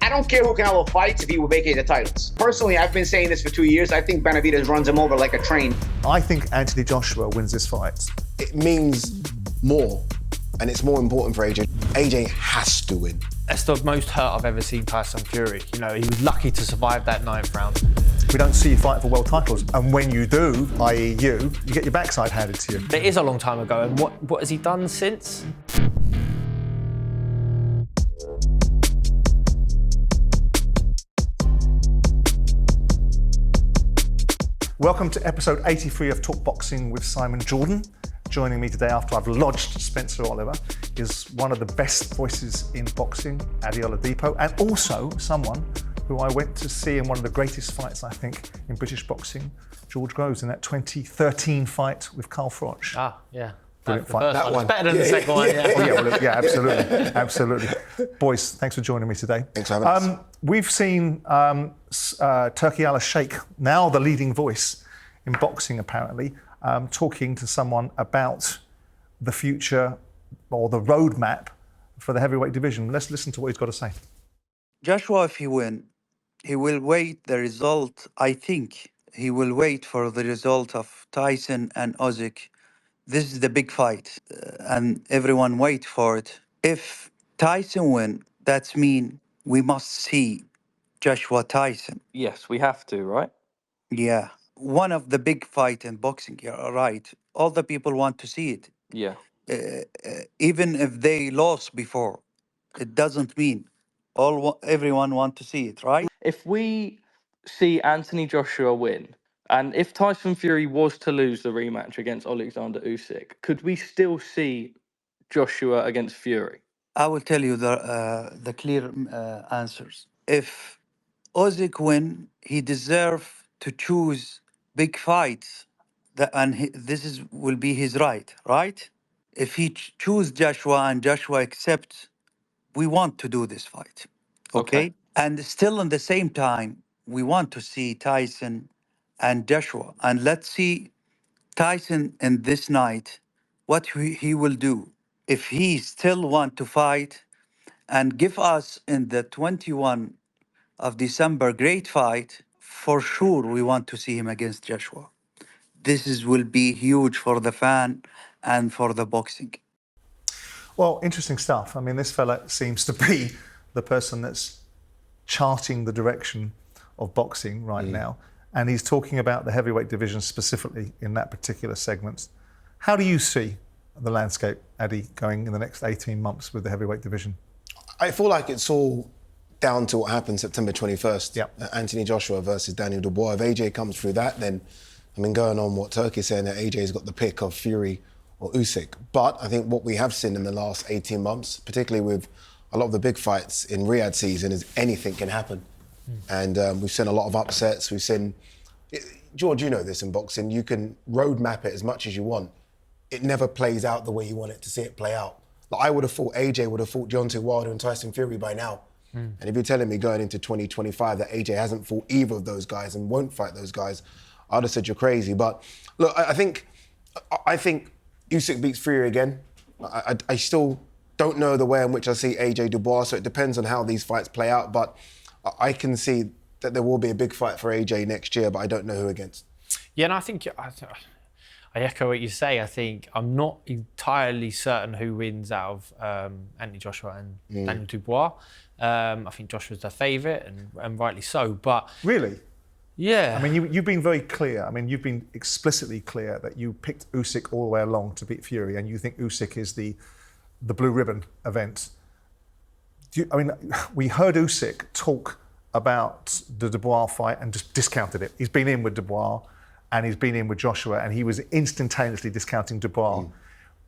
I don't care who Canelo fights if he will vacate the titles. Personally, I've been saying this for 2 years. I think Benavidez runs him over like a train. I think Anthony Joshua wins this fight. It means more, and it's more important for AJ. AJ has to win. That's the most hurt I've ever seen Tyson Fury. You know, he was lucky to survive that 9th round. We don't see you fight for world titles, and when you do, i.e. you get your backside handed to you. It is a long time ago, and what has he done since? Welcome to episode 83 of Talk Boxing with Simon Jordan. Joining me today after I've lodged Spencer Oliver is one of the best voices in boxing, Ade Oladipo, and also someone who I went to see in one of the greatest fights, I think, in British boxing, George Groves, in that 2013 fight with Carl Froch. Ah, yeah. Brilliant fight. That one. It's better than the second one, yeah. Yeah, absolutely, absolutely. Boys, thanks for joining me today. Thanks for having us. We've seen Turki Alalshikh, now the leading voice in boxing apparently, talking to someone about the future or the roadmap for the heavyweight division. Let's listen to what he's got to say. Joshua, if he win, he will wait the result. I think he will wait for the result of Tyson and Usyk. This is the big fight, and everyone wait for it. If Tyson win, that means we must see Joshua Tyson. Yes, we have to, right? Yeah. One of the big fight in boxing, you're right. All the people want to see it. Yeah. Even if they lost before, it doesn't mean everyone want to see it, right? If we see Anthony Joshua win, and if Tyson Fury was to lose the rematch against Oleksandr Usyk, could we still see Joshua against Fury? I will tell you the clear answers. If Usyk win, he deserves to choose big fights, this will be his right? If he choose Joshua and Joshua accepts, we want to do this fight, okay? And still in the same time, we want to see Tyson and Joshua. And let's see Tyson in this night, what he will do. If he still want to fight and give us in the 21 of December great fight, for sure we want to see him against Joshua. Will be huge for the fan and for the boxing. Well, interesting stuff. I mean, this fella seems to be the person that's charting the direction of boxing right now. And he's talking about the heavyweight division specifically in that particular segment. How do you see the landscape, Ade, going in the next 18 months with the heavyweight division? I feel like it's all down to what happened September 21st. Yep. Anthony Joshua versus Daniel Dubois. If AJ comes through that, then, I mean, going on what Turkey's saying, that AJ's got the pick of Fury or Usyk. But I think what we have seen in the last 18 months, particularly with a lot of the big fights in Riyadh season, is anything can happen. And we've seen a lot of upsets. We've seen, George, you know this in boxing, you can roadmap it as much as you want. It never plays out the way you want it to see it play out. Like, I would have thought AJ would have fought Deontay Wilder and Tyson Fury by now. And if you're telling me going into 2025 that AJ hasn't fought either of those guys and won't fight those guys, I'd have said you're crazy. But look, I think Usyk beats Fury again. I still don't know the way in which I see AJ Dubois, so it depends on how these fights play out. But I can see that there will be a big fight for AJ next year, but I don't know who against. Yeah, and I think I echo what you say. I think I'm not entirely certain who wins out of Anthony Joshua and Daniel Dubois. I think Joshua's the favourite, and rightly so. But Really? yeah, I mean, you've been very clear. I mean, you've been explicitly clear that you picked Usyk all the way along to beat Fury, and you think Usyk is the blue ribbon event. We heard Usyk talk about the Dubois fight and just discounted it. He's been in with Dubois and he's been in with Joshua, and he was instantaneously discounting Dubois.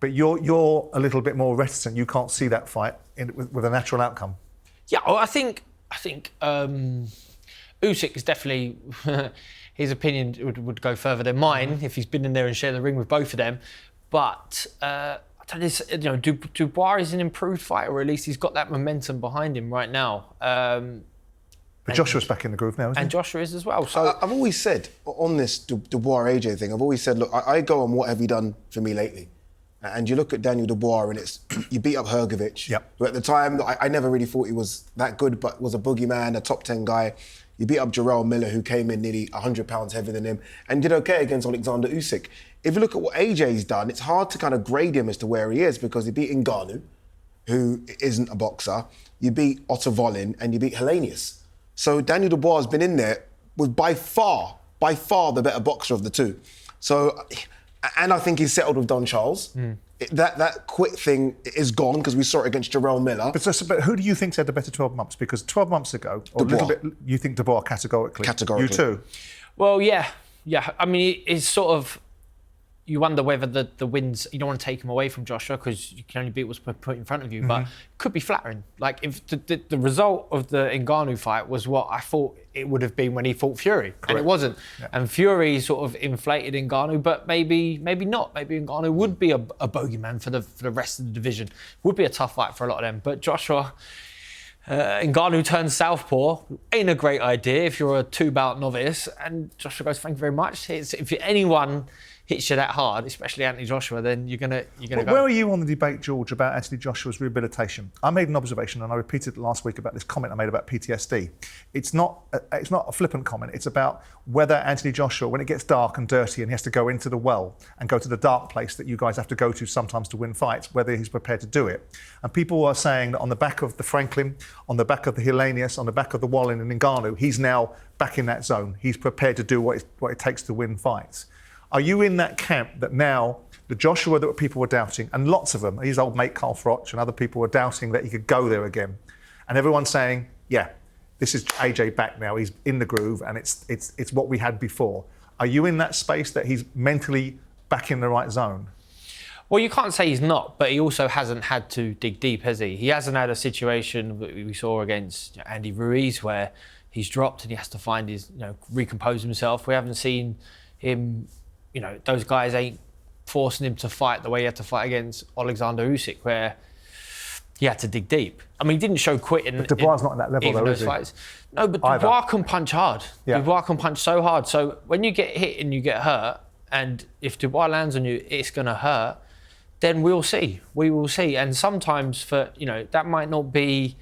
But you're a little bit more reticent. You can't see that fight with a natural outcome. yeah. Well, I think Usyk is definitely his opinion would go further than mine if he's been in there and shared the ring with both of them. But Dubois is an improved fighter, or at least he's got that momentum behind him right now. But Joshua's back in the groove now, isn't he? And Joshua is as well. So I've always said on this Dubois AJ thing, I've always said, look, I go on what have you done for me lately. And you look at Daniel Dubois and it's, you beat up Hrgovic, who at the time, I never really thought he was that good, but was a boogeyman, a top 10 guy. You beat up Jarrell Miller, who came in nearly 100 pounds heavier than him, and did okay against Oleksandr Usyk. If you look at what AJ's done, it's hard to kind of grade him as to where he is, because he beat Ngannou, who isn't a boxer. You beat Otto Volin, and you beat Helenius. So Daniel Dubois has been in there with by far the better boxer of the two. So, and I think he's settled with Don Charles. That quit thing is gone, because we saw it against Jarrell Miller. But who do you think's had the better 12 months? Because 12 months ago, or Dubois. a little bit, you think Dubois categorically? Categorically. You too? Well, yeah. I mean, it's sort of, you wonder whether the wins, you don't want to take them away from Joshua, because you can only beat what's put in front of you, but it could be flattering. Like, if the result of the Ngannou fight was what I thought it would have been when he fought Fury, and it wasn't. Yeah. And Fury sort of inflated Ngannou, but maybe not. Maybe Ngannou would be a bogeyman for the rest of the division. Would be a tough fight for a lot of them. But Joshua, Ngannou turns southpaw, ain't a great idea if you're a 2-bout novice. And Joshua goes, thank you very much. If anyone hits you that hard, especially Anthony Joshua, then you're gonna go. Where are you on the debate, George, about Anthony Joshua's rehabilitation? I made an observation, and I repeated it last week about this comment I made about PTSD. It's not a flippant comment. It's about whether Anthony Joshua, when it gets dark and dirty and he has to go into the well and go to the dark place that you guys have to go to sometimes to win fights, whether he's prepared to do it. And people are saying that on the back of the Franklin, on the back of the Helenius, on the back of the Wallin and Ngannou, he's now back in that zone. He's prepared to do what it takes to win fights. Are you in that camp that now the Joshua that people were doubting, and lots of them, his old mate Carl Froch and other people were doubting that he could go there again, and everyone's saying, yeah, this is AJ back now, he's in the groove, and it's what we had before. Are you in that space that he's mentally back in the right zone? Well, you can't say he's not, but he also hasn't had to dig deep, has he? He hasn't had a situation that we saw against Andy Ruiz where he's dropped and he has to find his, recompose himself. We haven't seen him. Those guys ain't forcing him to fight the way he had to fight against Oleksandr Usyk, where he had to dig deep. I mean, he didn't show quitting. But Dubois not at that level, though, is he? Fights. No, but Dubois can punch hard. Yeah. Dubois can punch so hard. So when you get hit and you get hurt, and if Dubois lands on you, it's going to hurt, then we'll see. We will see. And sometimes that might not be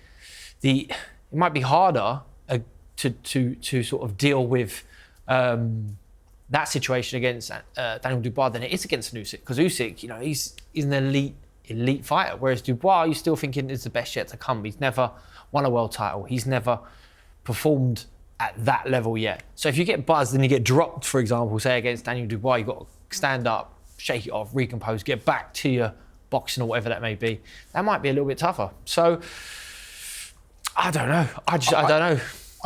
it might be harder to sort of deal with that situation against Daniel Dubois than it is against Usyk, because Usyk, he's an elite fighter, whereas Dubois, you're still thinking is the best yet to come. He's never won a world title. He's never performed at that level yet. So if you get buzzed and you get dropped, for example, say against Daniel Dubois, you've got to stand up, shake it off, recompose, get back to your boxing or whatever that may be. That might be a little bit tougher. So I don't know. I don't know.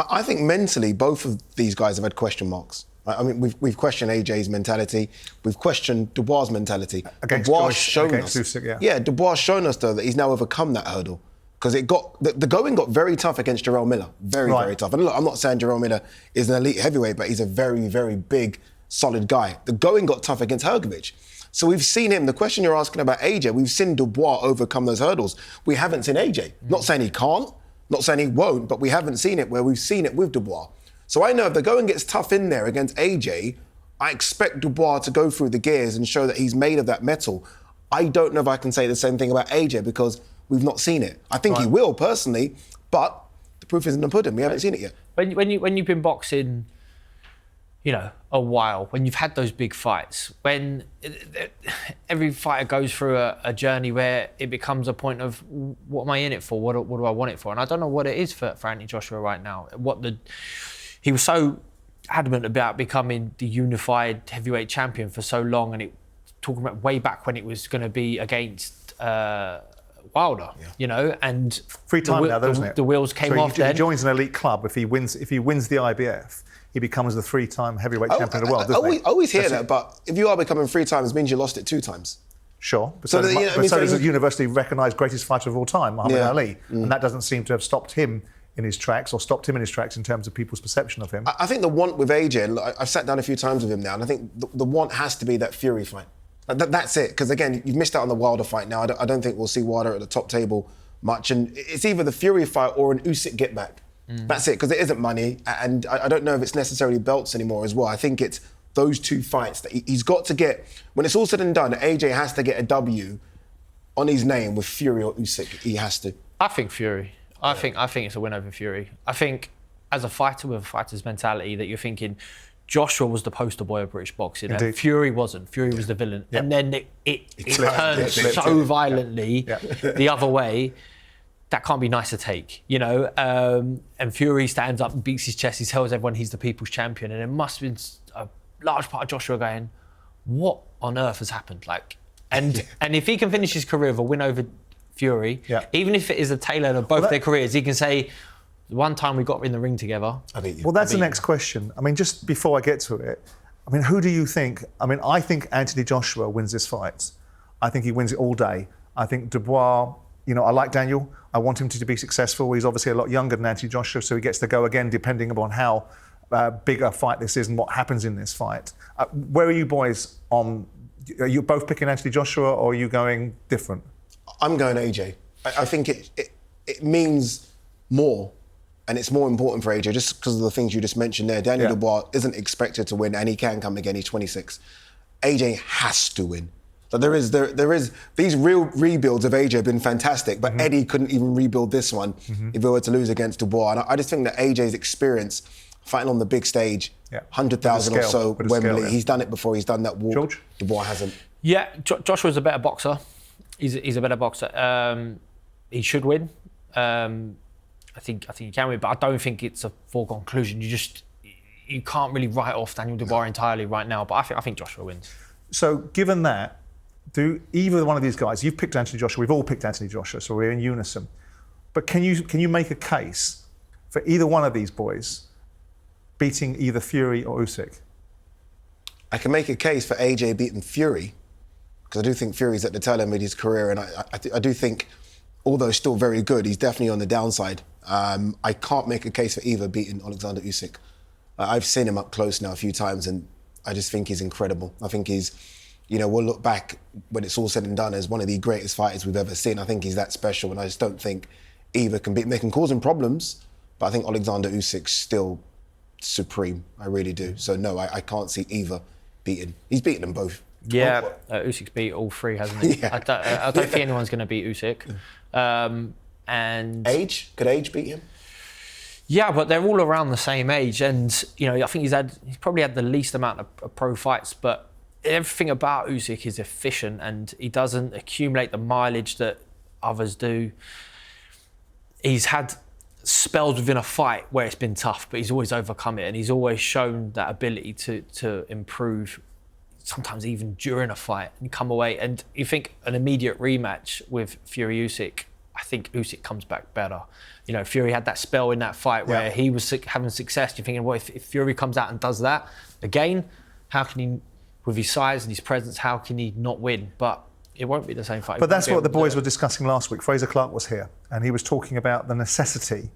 I think mentally, both of these guys have had question marks. I mean, we've questioned AJ's mentality. We've questioned Dubois' mentality. Against Dubois Joyce, shown against us, Usyk, Dubois shown us though that he's now overcome that hurdle, because the going got very tough against Jarrell Miller, very tough. And look, I'm not saying Jarrell Miller is an elite heavyweight, but he's a very, very big, solid guy. The going got tough against Hrgovic. So we've seen him. The question you're asking about AJ, we've seen Dubois overcome those hurdles. We haven't seen AJ. Not saying he can't, not saying he won't, but we haven't seen it where we've seen it with Dubois. So I know if the going gets tough in there against AJ, I expect Dubois to go through the gears and show that he's made of that metal. I don't know if I can say the same thing about AJ, because we've not seen it. I think he will, personally, but the proof is in the pudding. We haven't seen it yet. When you've been boxing, a while, when you've had those big fights, when every fighter goes through a journey where it becomes a point of, what am I in it for? What do I want it for? And I don't know what it is for Anthony Joshua right now. He was so adamant about becoming the unified heavyweight champion for so long, and talking about way back when it was going to be against Wilder, and free time now, isn't it? The wheels came off. He joins an elite club. If he wins the IBF, he becomes the 3-time heavyweight champion of the world, doesn't he? I always hear that, but if you are becoming 3 times, it means you lost it 2 times. Sure, but so does a universally recognised greatest fighter of all time, Muhammad Ali, and that doesn't seem to have stopped him in his tracks, or stopped him in his tracks in terms of people's perception of him. I think the want with AJ, I've sat down a few times with him now, and I think the want has to be that Fury fight. That's it, because again, you've missed out on the Wilder fight now. I don't think we'll see Wilder at the top table much, and it's either the Fury fight or an Usyk get back. That's it, because it isn't money, and I don't know if it's necessarily belts anymore as well. I think it's those two fights, that he's got to get, when it's all said and done, AJ has to get a W on his name with Fury or Usyk. He has to. I think Fury. I think it's a win over Fury. I think as a fighter with a fighter's mentality that you're thinking Joshua was the poster boy of British boxing and Fury wasn't. Fury was the villain. And then it turned so violently the other way. That can't be nice to take, you know. And Fury stands up and beats his chest. He tells everyone he's the people's champion. And it must have been a large part of Joshua going, what on earth has happened? Like, and if he can finish his career with a win over Fury, even if it is a tail end of both their careers, he can say, one time we got in the ring together. Well, that's the next question. I mean, just before I get to it, I mean, who do you think? I mean, I think Anthony Joshua wins this fight. I think he wins it all day. I think Dubois, you know, I like Daniel. I want him to be successful. He's obviously a lot younger than Anthony Joshua, so he gets to go again, depending upon how big a fight this is and what happens in this fight. Where are you boys on? Are you both picking Anthony Joshua, or are you going different? I'm going AJ. I think it means more, and it's more important for AJ just because of the things you just mentioned there. Daniel Dubois isn't expected to win, and he can come again. He's 26. AJ has to win. So there is these real rebuilds of AJ have been fantastic, but Eddie couldn't even rebuild this one if he were to lose against Dubois. And I just think that AJ's experience fighting on the big stage, 100,000 or so Wembley, he's done it before. He's done that walk. George? Dubois hasn't. Yeah, Joshua's a better boxer. He's a better boxer. He should win. I think he can win, but I don't think it's a foregone conclusion. You can't really write off Daniel Dubois entirely right now. But I think Joshua wins. So, given that, do either one of these guys? You've picked Anthony Joshua. We've all picked Anthony Joshua, so we're in unison. But can you make a case for either one of these boys beating either Fury or Usyk? I can make a case for AJ beating Fury, because I do think Fury's at the tail end of his career, and I do think, although still very good, he's definitely on the downside. I can't make a case for either beating Oleksandr Usyk. I've seen him up close now a few times, and I just think he's incredible. I think he's, you know, we'll look back when it's all said and done as one of the greatest fighters we've ever seen. I think he's that special, and I just don't think either can beat him. They can cause him problems, but I think Oleksandr Usyk's still supreme. I really do. So no, I can't see either beating. He's beaten them both. Yeah, Usyk's beat all three, hasn't he? I don't think anyone's going to beat Usyk. And Age? Could Age beat him? Yeah, but they're all around the same age, and you know, I think he's probably had the least amount of pro fights, but everything about Usyk is efficient, and he doesn't accumulate the mileage that others do. He's had spells within a fight where it's been tough, but he's always overcome it, and he's always shown that ability to improve, sometimes even during a fight, and come away. And you think an immediate rematch with Fury Usyk, I think Usyk comes back better. You know, Fury had that spell in that fight where he was having success. You're thinking, well, if Fury comes out and does that again, how can he, with his size and his presence, how can he not win? But it won't be the same fight. But that's what the boys were discussing last week. Fraser Clark was here, and he was talking about the necessity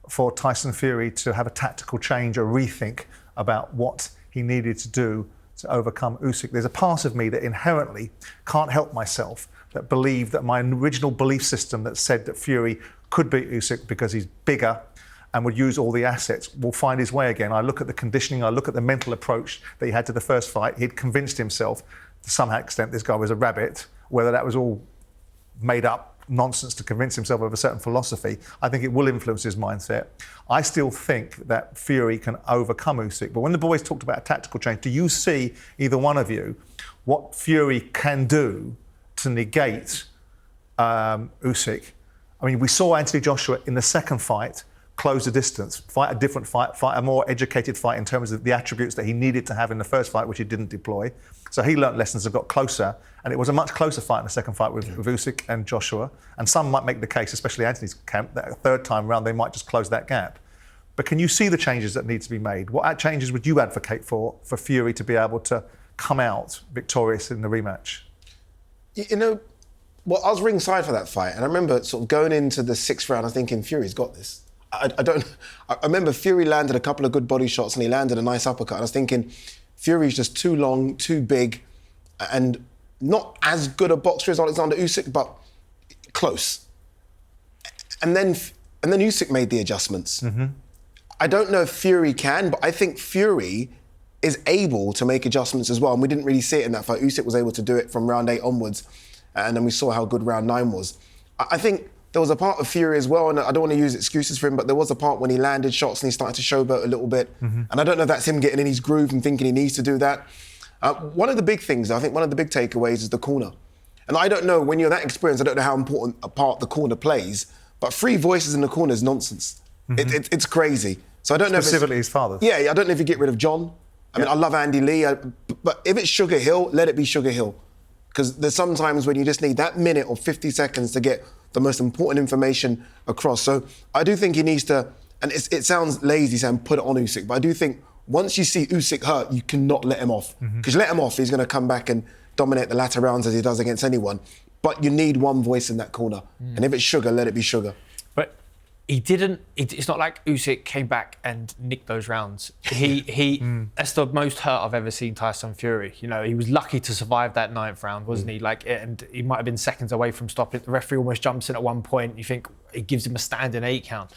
for Tyson Fury to have a tactical change, a rethink about what he needed to do to overcome Usyk. There's a part of me that inherently can't help myself, that believed that my original belief system that said that Fury could beat Usyk because he's bigger and would use all the assets, will find his way again. I look at the conditioning, I look at the mental approach that he had to the first fight. He'd convinced himself to some extent this guy was a rabbit, whether that was all made up nonsense to convince himself of a certain philosophy. I think it will influence his mindset. I still think that Fury can overcome Usyk. But when the boys talked about a tactical change, do you see, either one of you, what Fury can do to negate Usyk? I mean, we saw Anthony Joshua in the second fight close the distance, fight a different fight, fight a more educated fight in terms of the attributes that he needed to have in the first fight, which he didn't deploy. So he learnt lessons and got closer, and it was a much closer fight in the second fight with Usyk and Joshua. And some might make the case, especially Anthony's camp, that a third time around they might just close that gap. But can you see the changes that need to be made? What changes would you advocate for Fury to be able to come out victorious in the rematch? You know, well, I was ringside for that fight, and I remember sort of going into the sixth round, I was thinking, Fury's got this. I remember Fury landed a couple of good body shots and he landed a nice uppercut. And I was thinking, Fury's just too long, too big, and not as good a boxer as Oleksandr Usyk, but close. And then Usyk made the adjustments. I don't know if Fury can, but I think Fury is able to make adjustments as well. And we didn't really see it in that fight. Usyk was able to do it from round 8 onwards. And then we saw how good round 9 was. I think there was a part of Fury as well, and I don't want to use excuses for him, but there was a part when he landed shots and he started to showboat a little bit. And I don't know if that's him getting in his groove and thinking he needs to do that. One of the big things, I think one of the big takeaways is the corner. And I don't know, when you're that experienced, I don't know how important a part the corner plays, but 3 voices in the corner is nonsense. It's crazy. So I don't know Specifically his father. Yeah, I don't know if you get rid of John. I mean, I love Andy Lee, but if it's Sugar Hill, let it be Sugar Hill. Because there's some times when you just need that minute or 50 seconds to get the most important information across. So I do think he needs to, and it sounds lazy saying put it on Usyk, but I do think once you see Usyk hurt, you cannot let him off. Because you let him off, he's going to come back and dominate the latter rounds as he does against anyone. But you need one voice in that corner. And if it's Sugar, let it be Sugar. But he didn't, it's not like Usyk came back and nicked those rounds. That's the most hurt I've ever seen Tyson Fury. You know, he was lucky to survive that 9th round, wasn't he? Like, and he might have been seconds away from stopping it. The referee almost jumps in at one point. You think it gives him a standing 8 count.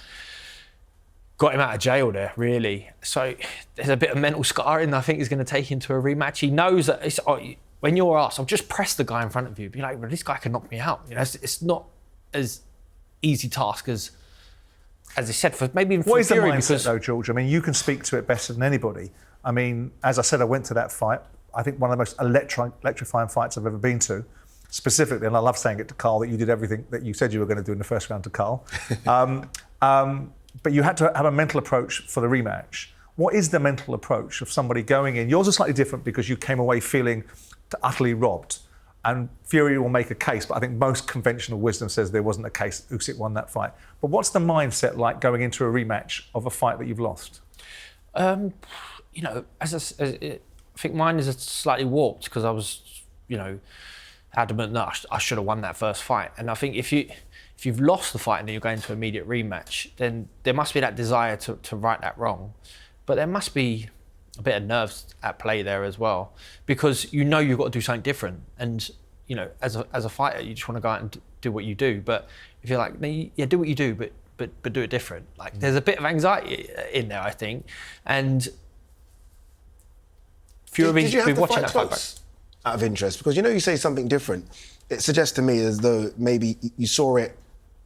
Got him out of jail there, really. So there's a bit of mental scarring I think is going to take him to a rematch. He knows that it's, when you're asked, I'll just press the guy in front of you. Be like, well, this guy can knock me out. You know, it's not as easy task as I said, for maybe even for What is the Fury, mindset because though, George? I mean, you can speak to it better than anybody. I mean, as I said, I went to that fight. I think one of the most electrifying fights I've ever been to. Specifically, and I love saying it to Carl, that you did everything that you said you were going to do in the first round to Carl. But you had to have a mental approach for the rematch. What is the mental approach of somebody going in? Yours is slightly different because you came away feeling utterly robbed. And Fury will make a case, but I think most conventional wisdom says there wasn't a case. Usyk won that fight. But what's the mindset like going into a rematch of a fight that you've lost? you know, I think mine is slightly warped because I was, you know, adamant that I should have won that first fight. And I think if you've lost the fight and then you're going to immediate rematch, then there must be that desire to right that wrong. But there must be a bit of nerves at play there as well, because you know you've got to do something different. And, you know, as a fighter, you just want to go out and do what you do. But if you're like, yeah, do what you do, but do it different. Like, there's a bit of anxiety in there, I think. And did you have to fight close, out of interest? Because, you know, you say something different. It suggests to me as though maybe you saw it,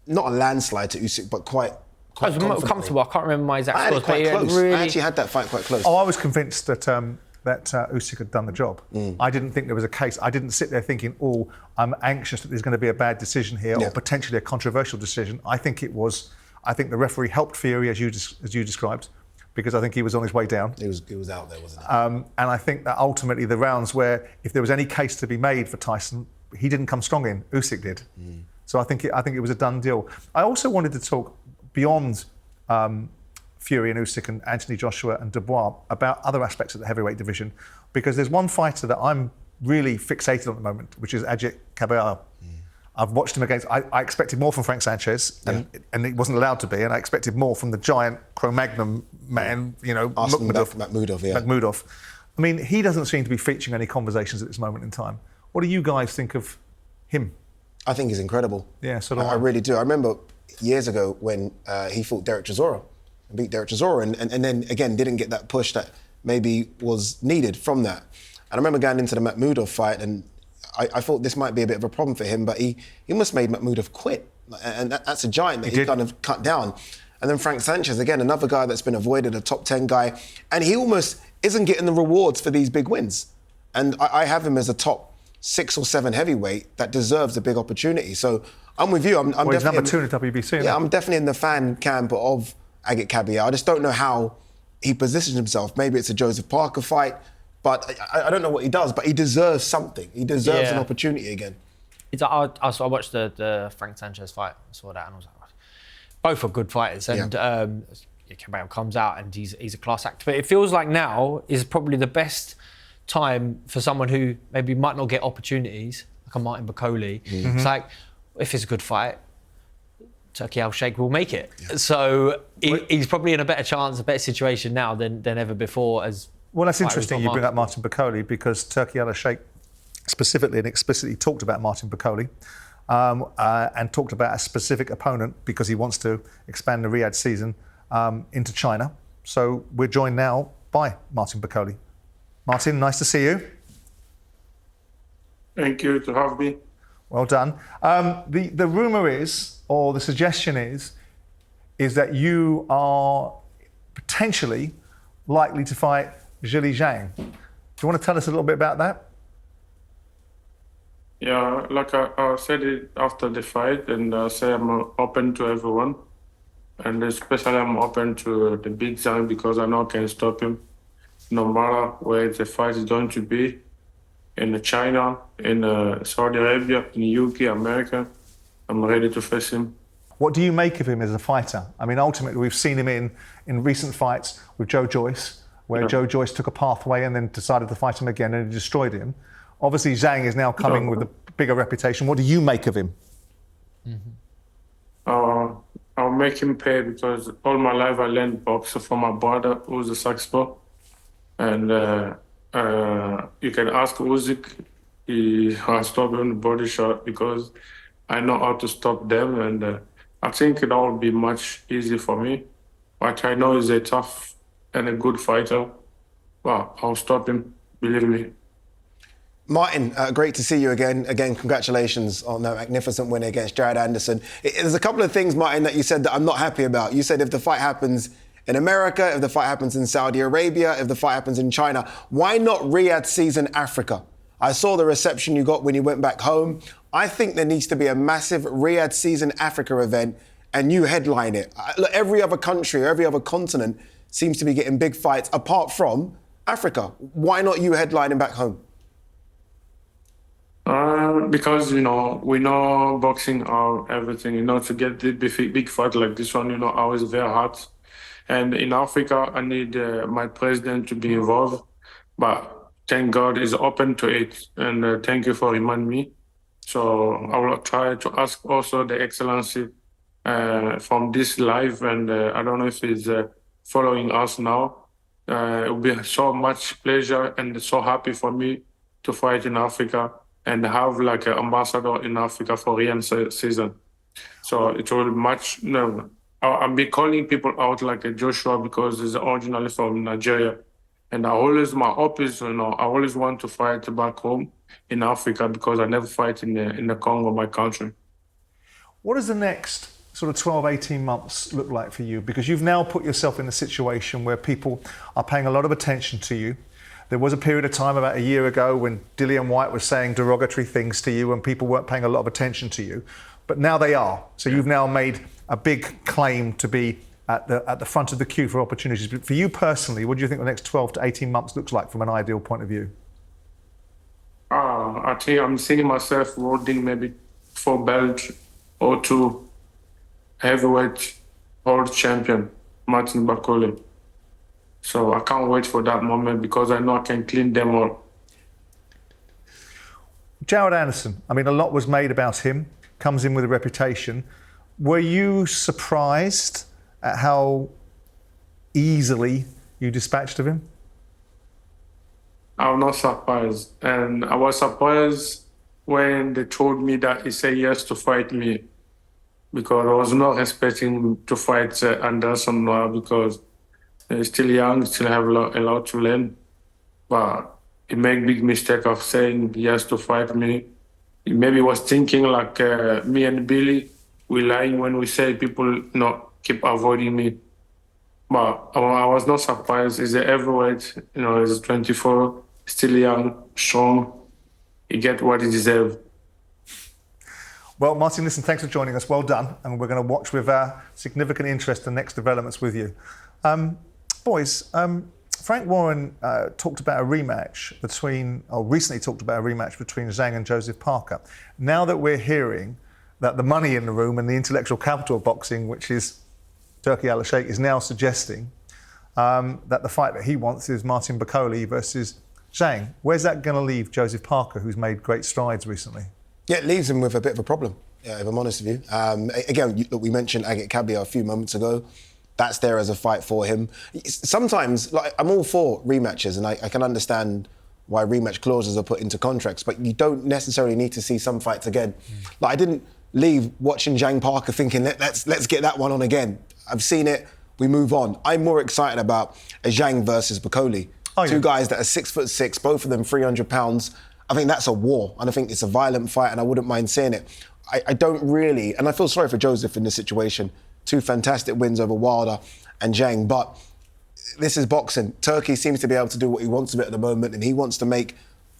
not a landslide to Usyk, but quite I was comfortable. I can't remember my exact I had scores, it quite close. Really... I actually had that fight quite close. Oh, I was convinced that Usyk had done the job. I didn't think there was a case. I didn't sit there thinking, oh, I'm anxious that there's going to be a bad decision here or potentially a controversial decision. I think the referee helped Fury, as you described, because I think he was on his way down. He was out there, wasn't he? And I think that ultimately the rounds where if there was any case to be made for Tyson, he didn't come strong in. Usyk did. So I think it was a done deal. I also wanted to talk beyond Fury and Usyk and Anthony Joshua and Dubois about other aspects of the heavyweight division, because there's one fighter that I'm really fixated on at the moment, which is Ade Oladipo. I've watched him against. I expected more from Frank Sanchez, and he wasn't allowed to be, and I expected more from the giant Cro-Magnon man, you know, Makhmudov. I mean, he doesn't seem to be featuring any conversations at this moment in time. What do you guys think of him? I think he's incredible. Yeah, so do I really do. I remember years ago when he fought Derek Chisora and beat Derek Chisora, and then again didn't get that push that maybe was needed from that. And I remember going into the Makhmudov fight, and I thought this might be a bit of a problem for him, but he almost made Makhmudov quit, and that's a giant that he kind of cut down. And then Frank Sanchez, again, another guy that's been avoided, a top 10 guy, and he almost isn't getting the rewards for these big wins. And I have him as a top 6 or 7 heavyweight that deserves a big opportunity. So I'm with you. I'm definitely he's number 2 in the WBC. Yeah, I'm definitely in the fan camp of Ade Oladipo. I just don't know how he positions himself. Maybe it's a Joseph Parker fight, but I don't know what he does. But he deserves something. He deserves an opportunity again. I watched the Frank Sanchez fight. I saw that and I was like, both are good fighters. And Cabello comes out and he's a class act. But it feels like now is probably the best time for someone who maybe might not get opportunities, like a Martin Bakole. It's like, if it's a good fight, Turki Alalshikh will make it. So he's probably in a better chance, a better situation now than ever before. Well, that's interesting you bring up Martin Bakole, because Turki Alalshikh specifically and explicitly talked about Martin Bakole and talked about a specific opponent because he wants to expand the Riyadh season into China. So we're joined now by Martin Bakole. Martin, nice to see you. Thank you to have me. Well done. The rumour is, or the suggestion is that you are potentially likely to fight Zhang. Do you want to tell us a little bit about that? Yeah, like I said it after the fight, and I say I'm open to everyone, and especially I'm open to the big Zhang because I know I can stop him no matter where the fight is going to be, in China, in Saudi Arabia, in the UK, America. I'm ready to face him. What do you make of him as a fighter? I mean, ultimately, we've seen him in recent fights with Joyce, where Joyce took a pathway and then decided to fight him again and he destroyed him. Obviously, Zhang is now coming with a bigger reputation. What do you make of him? I'll make him pay because all my life I learned boxing from my brother, who's a saxophone. And you can ask Usyk, he has stopped on the body shot because I know how to stop them. And I think it will be much easier for me. But I know he's a tough and a good fighter. Well, I'll stop him, believe me. Martin, great to see you again. Again, congratulations on that magnificent win against Jared Anderson. There's a couple of things, Martin, that you said that I'm not happy about. You said if the fight happens in America, if the fight happens in Saudi Arabia, if the fight happens in China, why not Riyadh season Africa? I saw the reception you got when you went back home. I think there needs to be a massive Riyadh season Africa event and you headline it. Look, every other country or every other continent seems to be getting big fights apart from Africa. Why not you headlining back home? Because, we know boxing are everything, to get the big fight like this one, always very hard. And in Africa, I need my president to be involved. But thank God he's open to it. And thank you for reminding me. So I will try to ask also the Excellency from this live. And I don't know if he's following us now. It will be so much pleasure and so happy for me to fight in Africa and have like an ambassador in Africa for Riyadh season. So it will much, I'll be calling people out like a Joshua because he's originally from Nigeria. And my hope is, I always want to fight back home in Africa because I never fight in the Congo, my country. What does the next sort of 12, 18 months look like for you? Because you've now put yourself in a situation where people are paying a lot of attention to you. There was a period of time about a year ago when Dillian Whyte was saying derogatory things to you and people weren't paying a lot of attention to you. But now they are. So you've now made a big claim to be at the front of the queue for opportunities. But for you personally, what do you think the next 12 to 18 months looks like from an ideal point of view? I think I'm seeing myself holding maybe 4 belts or 2 heavyweight world champion, Martin Bakole. So I can't wait for that moment because I know I can clean them all. Jared Anderson, I mean, a lot was made about him, comes in with a reputation. Were you surprised at how easily you dispatched of him? I'm not surprised. And I was surprised when they told me that he said yes to fight me because I was not expecting him to fight Anderson now because he's still young, still have a lot to learn. But he made big mistake of saying yes to fight me. He maybe was thinking like me and Billy, we lying when we say people keep avoiding me. But I was not surprised. He's a heavyweight, he's 24, still young, strong. He get what he deserves. Well, Martin, listen, thanks for joining us. Well done. And we're going to watch with significant interest the next developments with you. Boys, Frank Warren recently talked about a rematch between Zhang and Joseph Parker. Now that we're hearing that the money in the room and the intellectual capital of boxing, which is Turki Alalshikh, is now suggesting that the fight that he wants is Martin Bakole versus Zhang. Where's that going to leave Joseph Parker, who's made great strides recently? Yeah, it leaves him with a bit of a problem, if I'm honest with you. Again, we mentioned Agit Kabia a few moments ago. That's there as a fight for him. Sometimes, I'm all for rematches, and I can understand why rematch clauses are put into contracts, but you don't necessarily need to see some fights again. I didn't leave watching Zhang Parker thinking, let's get that one on again. I've seen it, we move on. I'm more excited about a Zhang versus Bakole Oh, yeah. Two guys that are 6'6", both of them 300 pounds. I think that's a war, and I think it's a violent fight, and I wouldn't mind saying it. I don't really, and I feel sorry for Joseph in this situation. Two fantastic wins over Wilder and Zhang, but this is boxing. Turkey seems to be able to do what he wants of it at the moment, and he wants to make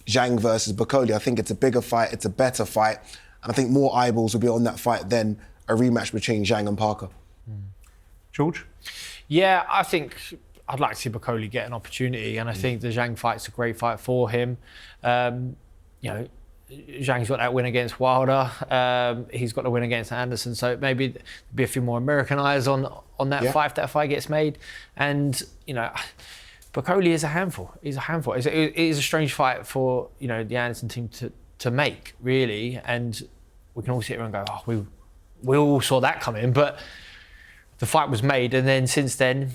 Zhang versus Bakole. I think it's a bigger fight, it's a better fight, and I think more eyeballs will be on that fight than a rematch between Zhang and Parker. George? Yeah, I think I'd like to see Bakole get an opportunity, and I think the Zhang fight's a great fight for him. You know, Zhang's got that win against Wilder. He's got the win against Anderson, so maybe there'll be a few more American eyes on that fight if that fight gets made. And you know, Bakole is a handful. He's a handful. It is a strange fight for the Anderson team to make, really. And we can all sit here and go, oh, we all saw that coming, but the fight was made, and then since then,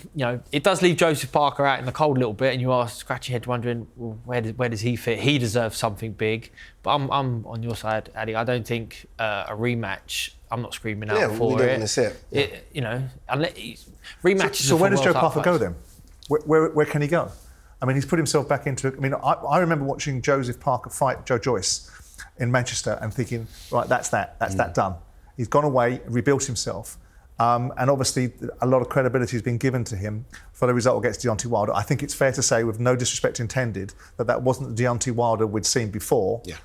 it does leave Joseph Parker out in the cold a little bit, and you are scratching your head wondering, well, where does he fit? He deserves something big. But I'm on your side, Ade. I don't think a rematch. I'm not screaming out for we it. don't want to see it. Rematches. So where does Joe Parker go then? Where can he go? I mean, he's put himself back into. I mean, I remember watching Joseph Parker fight Joe Joyce in Manchester and thinking, right, that's that done. He's gone away, rebuilt himself. And obviously, a lot of credibility has been given to him for the result against Deontay Wilder. I think it's fair to say, with no disrespect intended, that wasn't the Deontay Wilder we'd seen before. Yeah.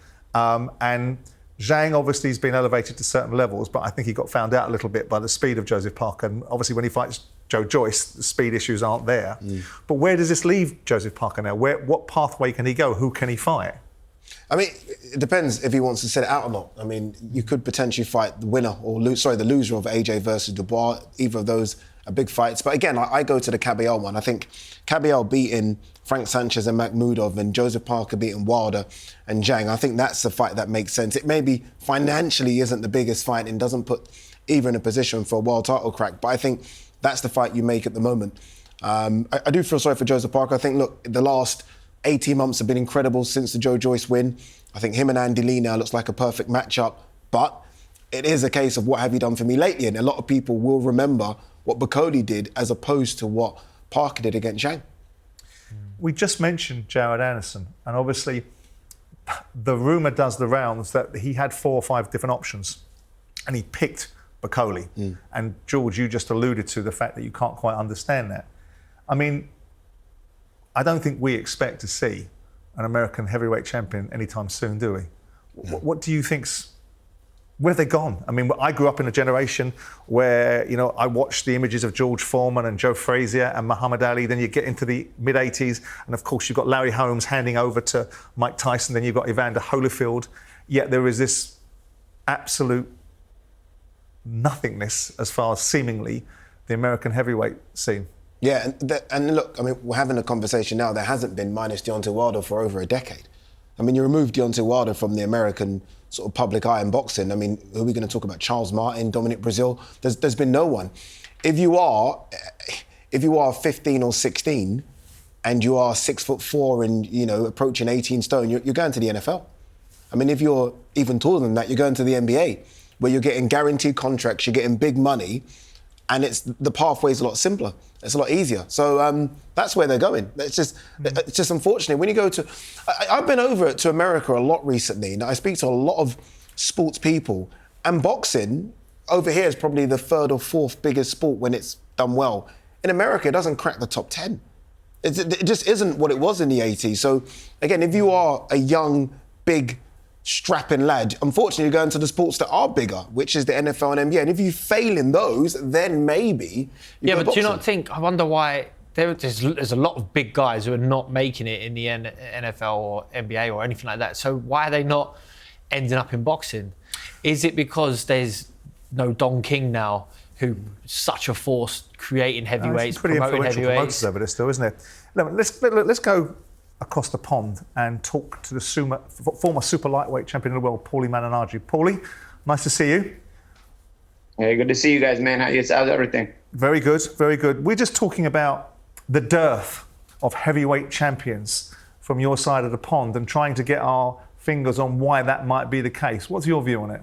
And Zhang obviously has been elevated to certain levels, but I think he got found out a little bit by the speed of Joseph Parker. And obviously, when he fights Joe Joyce, the speed issues aren't there. But where does this leave Joseph Parker now? What pathway can he go? Who can he fight? I mean, it depends if he wants to sit it out or not. I mean, you could potentially fight the winner the loser of AJ versus Dubois. Either of those are big fights. But again, I go to the Caballero one. I think Caballero beating Frank Sanchez and Makhmudov, and Joseph Parker beating Wilder and Zhang. I think that's the fight that makes sense. It maybe financially isn't the biggest fight and doesn't put either in a position for a world title crack, but I think that's the fight you make at the moment. I do feel sorry for Joseph Parker. I think, look, the last 18 months have been incredible since the Joe Joyce win. I think him and Andy Lee now looks like a perfect matchup, but it is a case of what have you done for me lately? And a lot of people will remember what Bakole did as opposed to what Parker did against Zhang. We just mentioned Jared Anderson, and obviously the rumour does the rounds that he had 4 or 5 different options, and he picked Bakole. And George, you just alluded to the fact that you can't quite understand that. I mean, I don't think we expect to see an American heavyweight champion anytime soon, do we? No. What do you think's... Where have they gone? I mean, I grew up in a generation where, I watched the images of George Foreman and Joe Frazier and Muhammad Ali. Then you get into the mid-'80s, and of course you've got Larry Holmes handing over to Mike Tyson. Then you've got Evander Holyfield. Yet there is this absolute nothingness as far as seemingly the American heavyweight scene. Yeah, and look, I mean, we're having a conversation now. There hasn't been minus Deontay Wilder for over a decade. I mean, you remove Deontay Wilder from the American sort of public eye in boxing. I mean, who are we going to talk about? Charles Martin, Dominic Brazil? There's been no one. If you are 15 or 16 and you are 6'4" and, approaching 18 stone, you're going to the NFL. I mean, if you're even taller than that, you're going to the NBA, where you're getting guaranteed contracts, you're getting big money, and the pathway's a lot simpler. It's a lot easier. So that's where they're going. It's just unfortunate. When you go to... I've been over to America a lot recently. Now, I speak to a lot of sports people, and boxing over here is probably the 3rd or 4th biggest sport when it's done well. In America, it doesn't crack the top 10. It just isn't what it was in the 80s. So, again, if you are a young, big, strapping lad, unfortunately, you're going to the sports that are bigger, which is the NFL and NBA. And if you fail in those, then maybe... Yeah, but do you not think... I wonder why... There's a lot of big guys who are not making it in the NFL or NBA or anything like that. So why are they not ending up in boxing? Is it because there's no Don King now, who's such a force creating heavyweights, promoting heavyweights? Over there still, isn't it? Let's go across the pond and talk to the former super lightweight champion of the world, Paulie Malignaggi. Paulie, nice to see you. Hey, good to see you guys, man. How's everything? Very good, very good. We're just talking about the dearth of heavyweight champions from your side of the pond and trying to get our fingers on why that might be the case. What's your view on it?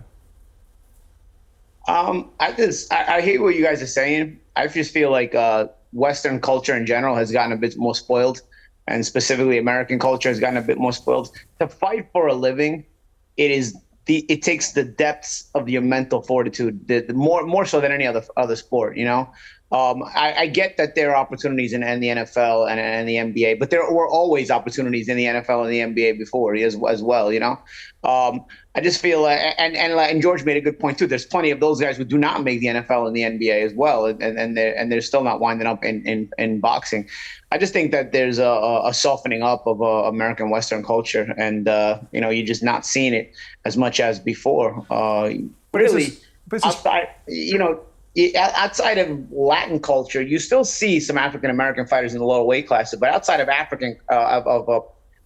I hear what you guys are saying. I just feel like Western culture in general has gotten a bit more spoiled. and specifically American culture has gotten a bit more spoiled. To fight for a living, it takes the depths of your mental fortitude, the more so than any other sport, you know. I get that there are opportunities in the NFL and the NBA, but there were always opportunities in the NFL and the NBA before as well, you know. I just feel, and George made a good point too. There's plenty of those guys who do not make the NFL and the NBA as well, and they're still not winding up in boxing. I just think that there's a softening up of American Western culture, and you know, you're just not seeing it as much as before. Really, outside, you know. Outside of Latin culture, you still see some African American fighters in the lower weight classes, but outside of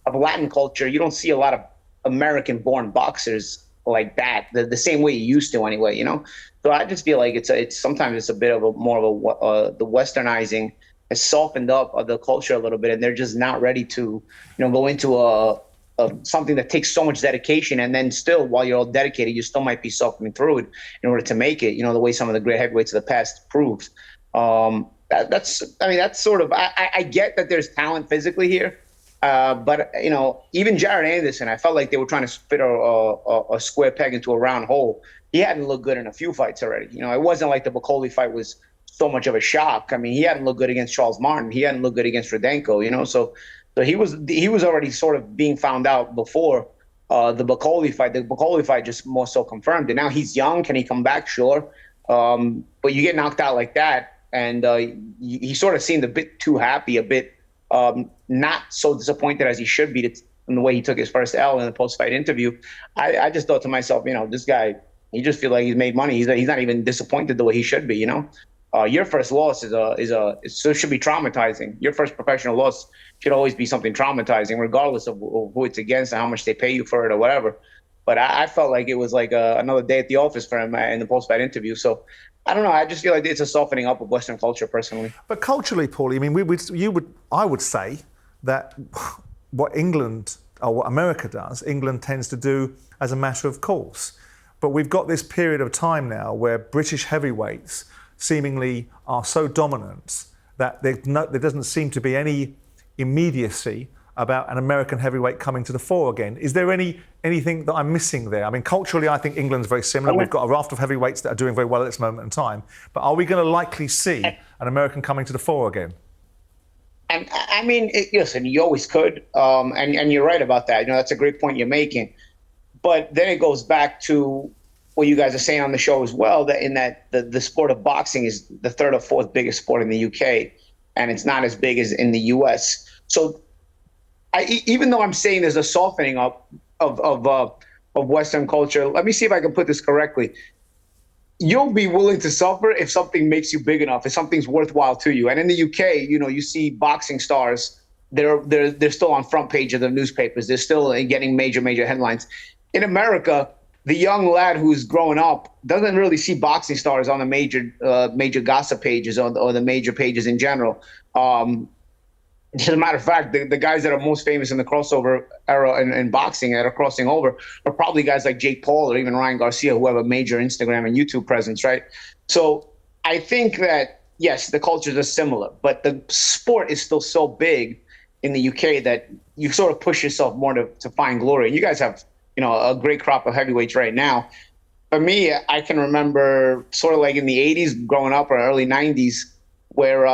of Latin culture, you don't see a lot of American-born boxers like that the same way you used to anyway. You know, so I just feel like it's sometimes it's a bit of the Westernizing has softened up the culture a little bit, and they're just not ready to, you know, go into something that takes so much dedication, and then still, while you're all dedicated, you still might be suffering through it in order to make it, you know, the way some of the great heavyweights of the past proved. That's sort of, I get that there's talent physically here, but, you know, even Jared Anderson, I felt like they were trying to fit a square peg into a round hole. He hadn't looked good in a few fights already. You know, it wasn't like the Bakole fight was so much of a shock. I mean, he hadn't looked good against Charles Martin. He hadn't looked good against Rudenko, you know, so he was already sort of being found out before the Bakole fight. The Bakole fight just more so confirmed it. Now he's young. Can he come back? Sure. But you get knocked out like that, and he sort of seemed a bit too happy, a bit not so disappointed as he should be in the way he took his first L in the post-fight interview. I just thought to myself, you know, this guy, he just feels like he's made money. He's not even disappointed the way he should be, you know. Your first loss should be traumatizing. Your first professional loss should always be something traumatizing, regardless of who it's against and how much they pay you for it or whatever. But I felt like it was like another day at the office for him in the post-fight interview. So I don't know. I just feel like it's a softening up of Western culture, personally. But culturally, Paulie, I mean, I would say that what England or what America does, England tends to do as a matter of course. But we've got this period of time now where British heavyweights seemingly are so dominant that there doesn't seem to be any immediacy about an American heavyweight coming to the fore again. Is there anything that I'm missing there? I mean, culturally, I think England's very similar. We've got a raft of heavyweights that are doing very well at this moment in time. But are we going to likely see an American coming to the fore again? And I mean, listen, you always could, and you're right about that. You know, that's a great point you're making. But then it goes back to what you guys are saying on the show as well, that the sport of boxing is the third or fourth biggest sport in the UK, and it's not as big as in the US. So even though I'm saying there's a softening up of Western culture, let me see if I can put this correctly. You'll be willing to suffer if something makes you big enough, if something's worthwhile to you. And in the UK, you know, you see boxing stars, they're still on front page of the newspapers. They're still getting major headlines. In America, the young lad who's growing up doesn't really see boxing stars on the major gossip pages or the major pages in general. As a matter of fact, the guys that are most famous in the crossover era in boxing that are crossing over are probably guys like Jake Paul or even Ryan Garcia, who have a major Instagram and YouTube presence, right? So I think that, yes, the cultures are similar, but the sport is still so big in the UK that you sort of push yourself more to find glory. And you guys have, you know, a great crop of heavyweights right now. For me, I can remember sort of like in the 80s growing up or early 90s where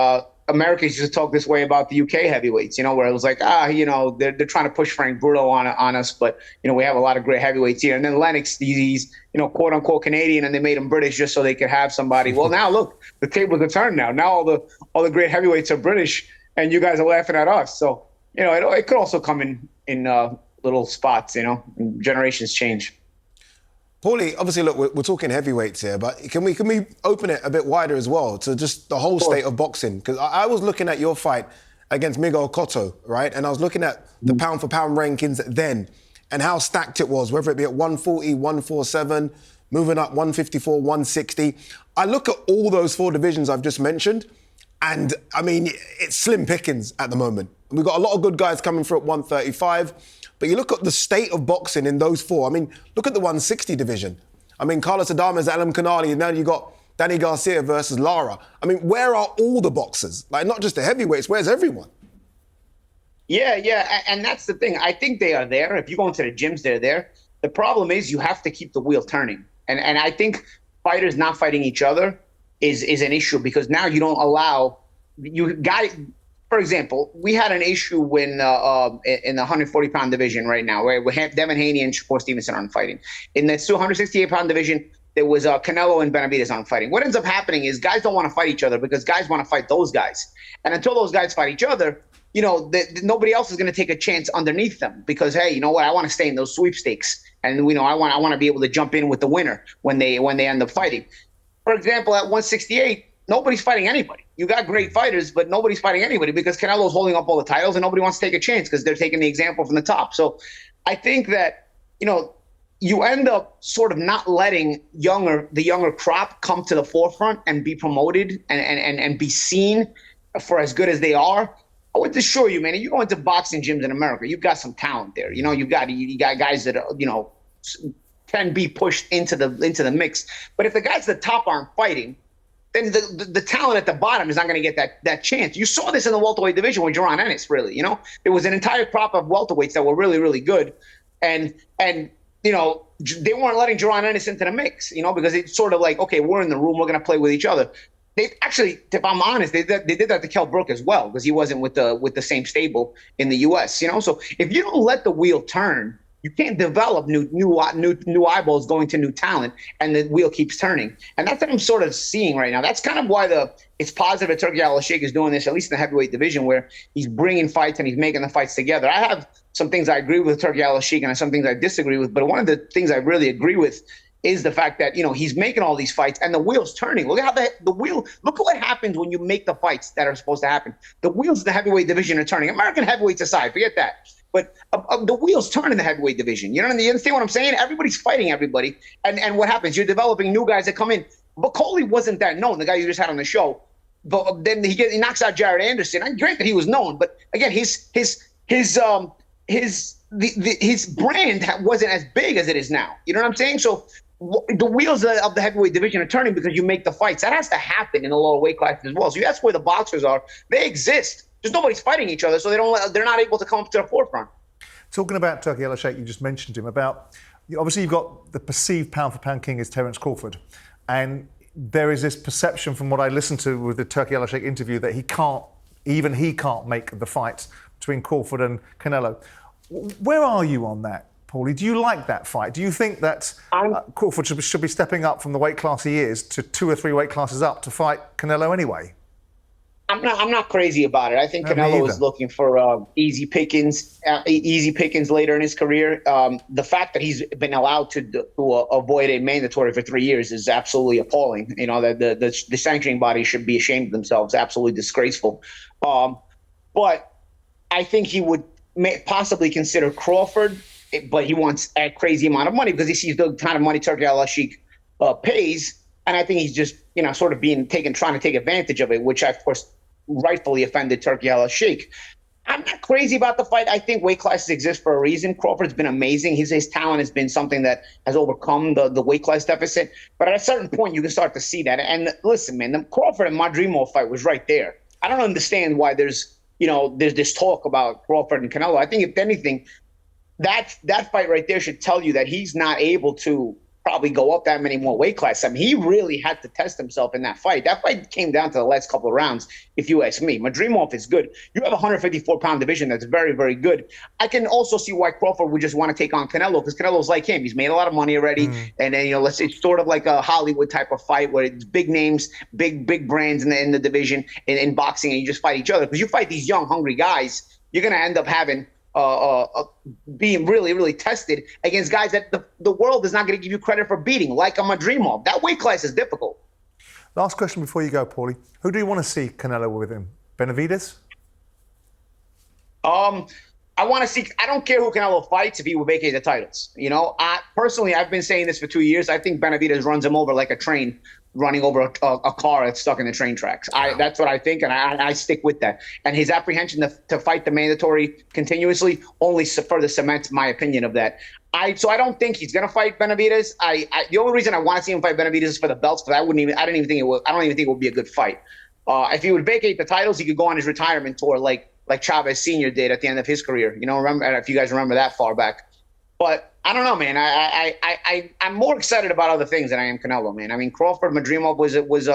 Americans used to talk this way about the UK heavyweights, you know, where it was like, you know, they're trying to push Frank Bruno on us, but, you know, we have a lot of great heavyweights here. And then Lennox, he's, you know, quote unquote Canadian, and they made him British just so they could have somebody. Well, now look, the tables are turned now. Now all the great heavyweights are British, and you guys are laughing at us. So, you know, it could also come in little spots, you know, and generations change. Paulie, obviously, look, we're talking heavyweights here, but can we open it a bit wider as well to just the whole state of boxing? Because I was looking at your fight against Miguel Cotto, right? And I was looking at the pound-for-pound rankings then and how stacked it was, whether it be at 140, 147, moving up 154, 160. I look at all those four divisions I've just mentioned, and, I mean, it's slim pickings at the moment. We've got a lot of good guys coming through at 135. But you look at the state of boxing in those four. I mean, look at the 160 division. I mean, Carlos Adames, Alan Canali, and now you got Danny Garcia versus Lara. I mean, where are all the boxers? Like, not just the heavyweights, where's everyone? Yeah, and that's the thing. I think they are there. If you go into the gyms, they're there. The problem is you have to keep the wheel turning, and I think fighters not fighting each other is an issue, because now you don't allow you guys. For example, we had an issue when in the 140-pound division right now, where Devin Haney and Shakur Stevenson aren't fighting. In the 168-pound division, there was Canelo and Benavidez aren't fighting. What ends up happening is guys don't want to fight each other because guys want to fight those guys, and until those guys fight each other, nobody else is going to take a chance underneath them, because, hey, you know what? I want to stay in those sweepstakes, and I want to be able to jump in with the winner when they end up fighting. For example, at 168, nobody's fighting anybody. You got great fighters, but nobody's fighting anybody because Canelo's holding up all the titles, and nobody wants to take a chance because they're taking the example from the top. So I think that you end up sort of not letting the younger crop come to the forefront and be promoted and be seen for as good as they are. I would assure you, man, if you go into boxing gyms in America, you've got some talent there. You got guys that can be pushed into the mix. But if the guys at the top aren't fighting, then the talent at the bottom is not going to get that chance. You saw this in the welterweight division with Jaron Ennis, really. There was an entire crop of welterweights that were really, really good. And they weren't letting Jaron Ennis into the mix, because it's sort of like, okay, we're in the room, we're going to play with each other. They actually, if I'm honest, they did that to Kell Brook as well, because he wasn't with the same stable in the U.S. So if you don't let the wheel turn, you can't develop new eyeballs going to new talent, and the wheel keeps turning. And that's what I'm sort of seeing right now. That's kind of why it's positive that Turki Alalshikh is doing this, at least in the heavyweight division, where he's bringing fights and he's making the fights together. I have some things I agree with Turki Alalshikh and some things I disagree with, but one of the things I really agree with is the fact that he's making all these fights and the wheel's turning. Look at how look at what happens when you make the fights that are supposed to happen. The wheels in the heavyweight division are turning. American heavyweights aside, forget that. But the wheels turn in the heavyweight division. You understand what I'm saying? Everybody's fighting everybody. And what happens? You're developing new guys that come in. Bakole wasn't that known, the guy you just had on the show. But then he knocks out Jared Anderson. And granted, he was known, but again, his brand wasn't as big as it is now. You know what I'm saying? So the wheels of the heavyweight division are turning because you make the fights. That has to happen in the lower weight classes as well. So that's where the boxers are. They exist. Just nobody's fighting each other, so they're not able to come up to the forefront. Talking about Turki Alalshikh, you just mentioned him. Obviously, you've got the perceived pound-for-pound king is Terence Crawford, and there is this perception from what I listened to with the Turki Alalshikh interview that he can't make the fight between Crawford and Canelo. Where are you on that, Paulie? Do you like that fight? Do you think that Crawford should be stepping up from the weight class he is to 2 or 3 weight classes up to fight Canelo anyway? I'm not crazy about it. I think Canelo is looking for easy pickings later in his career. The fact that he's been allowed to avoid a mandatory for 3 years is absolutely appalling. That the sanctioning body should be ashamed of themselves. Absolutely disgraceful. But I think he would possibly consider Crawford, but he wants a crazy amount of money because he sees the kind of money Turki Alalshikh pays, and I think he's just sort of trying to take advantage of it, which of course rightfully offended Turki Alalshikh. I'm not crazy about the fight. I think weight classes exist for a reason. Crawford's been amazing. His talent has been something that has overcome the weight class deficit. But at a certain point, you can start to see that. And listen, man, the Crawford and Madrimov fight was right there. I don't understand why there's this talk about Crawford and Canelo. I think if anything, that fight right there should tell you that he's not able to probably go up that many more weight classes. I mean, he really had to test himself in that fight. That fight came down to the last couple of rounds, if you ask me. Madrimov is good. You have a 154-pound division that's very, very good. I can also see why Crawford would just want to take on Canelo, because Canelo's like him. He's made a lot of money already. And then, it's sort of like a Hollywood type of fight where it's big names, big brands in the division in boxing, and you just fight each other. Because you fight these young, hungry guys, you're going to end up having being really, really tested against guys that the world is not going to give you credit for beating, like a Madrimov. That weight class is difficult. Last question before you go, Paulie. Who do you want to see Canelo with him? Benavidez? I want to see. I don't care who Canelo fights if he will vacate the titles. Personally, I've been saying this for 2 years. I think Benavidez runs him over like a train running over a car that's stuck in the train tracks. That's what I think, and I stick with that. And his apprehension to fight the mandatory continuously only further cements my opinion of that. So I don't think he's gonna fight Benavidez. The only reason I want to see him fight Benavidez is for the belts, but I don't even think it would be a good fight. If he would vacate the titles, he could go on his retirement tour like like Chavez Sr. did at the end of his career. You know, remember if you guys remember that far back. But I don't know, man. I'm more excited about other things than I am Canelo, man. I mean, Crawford Madrimov was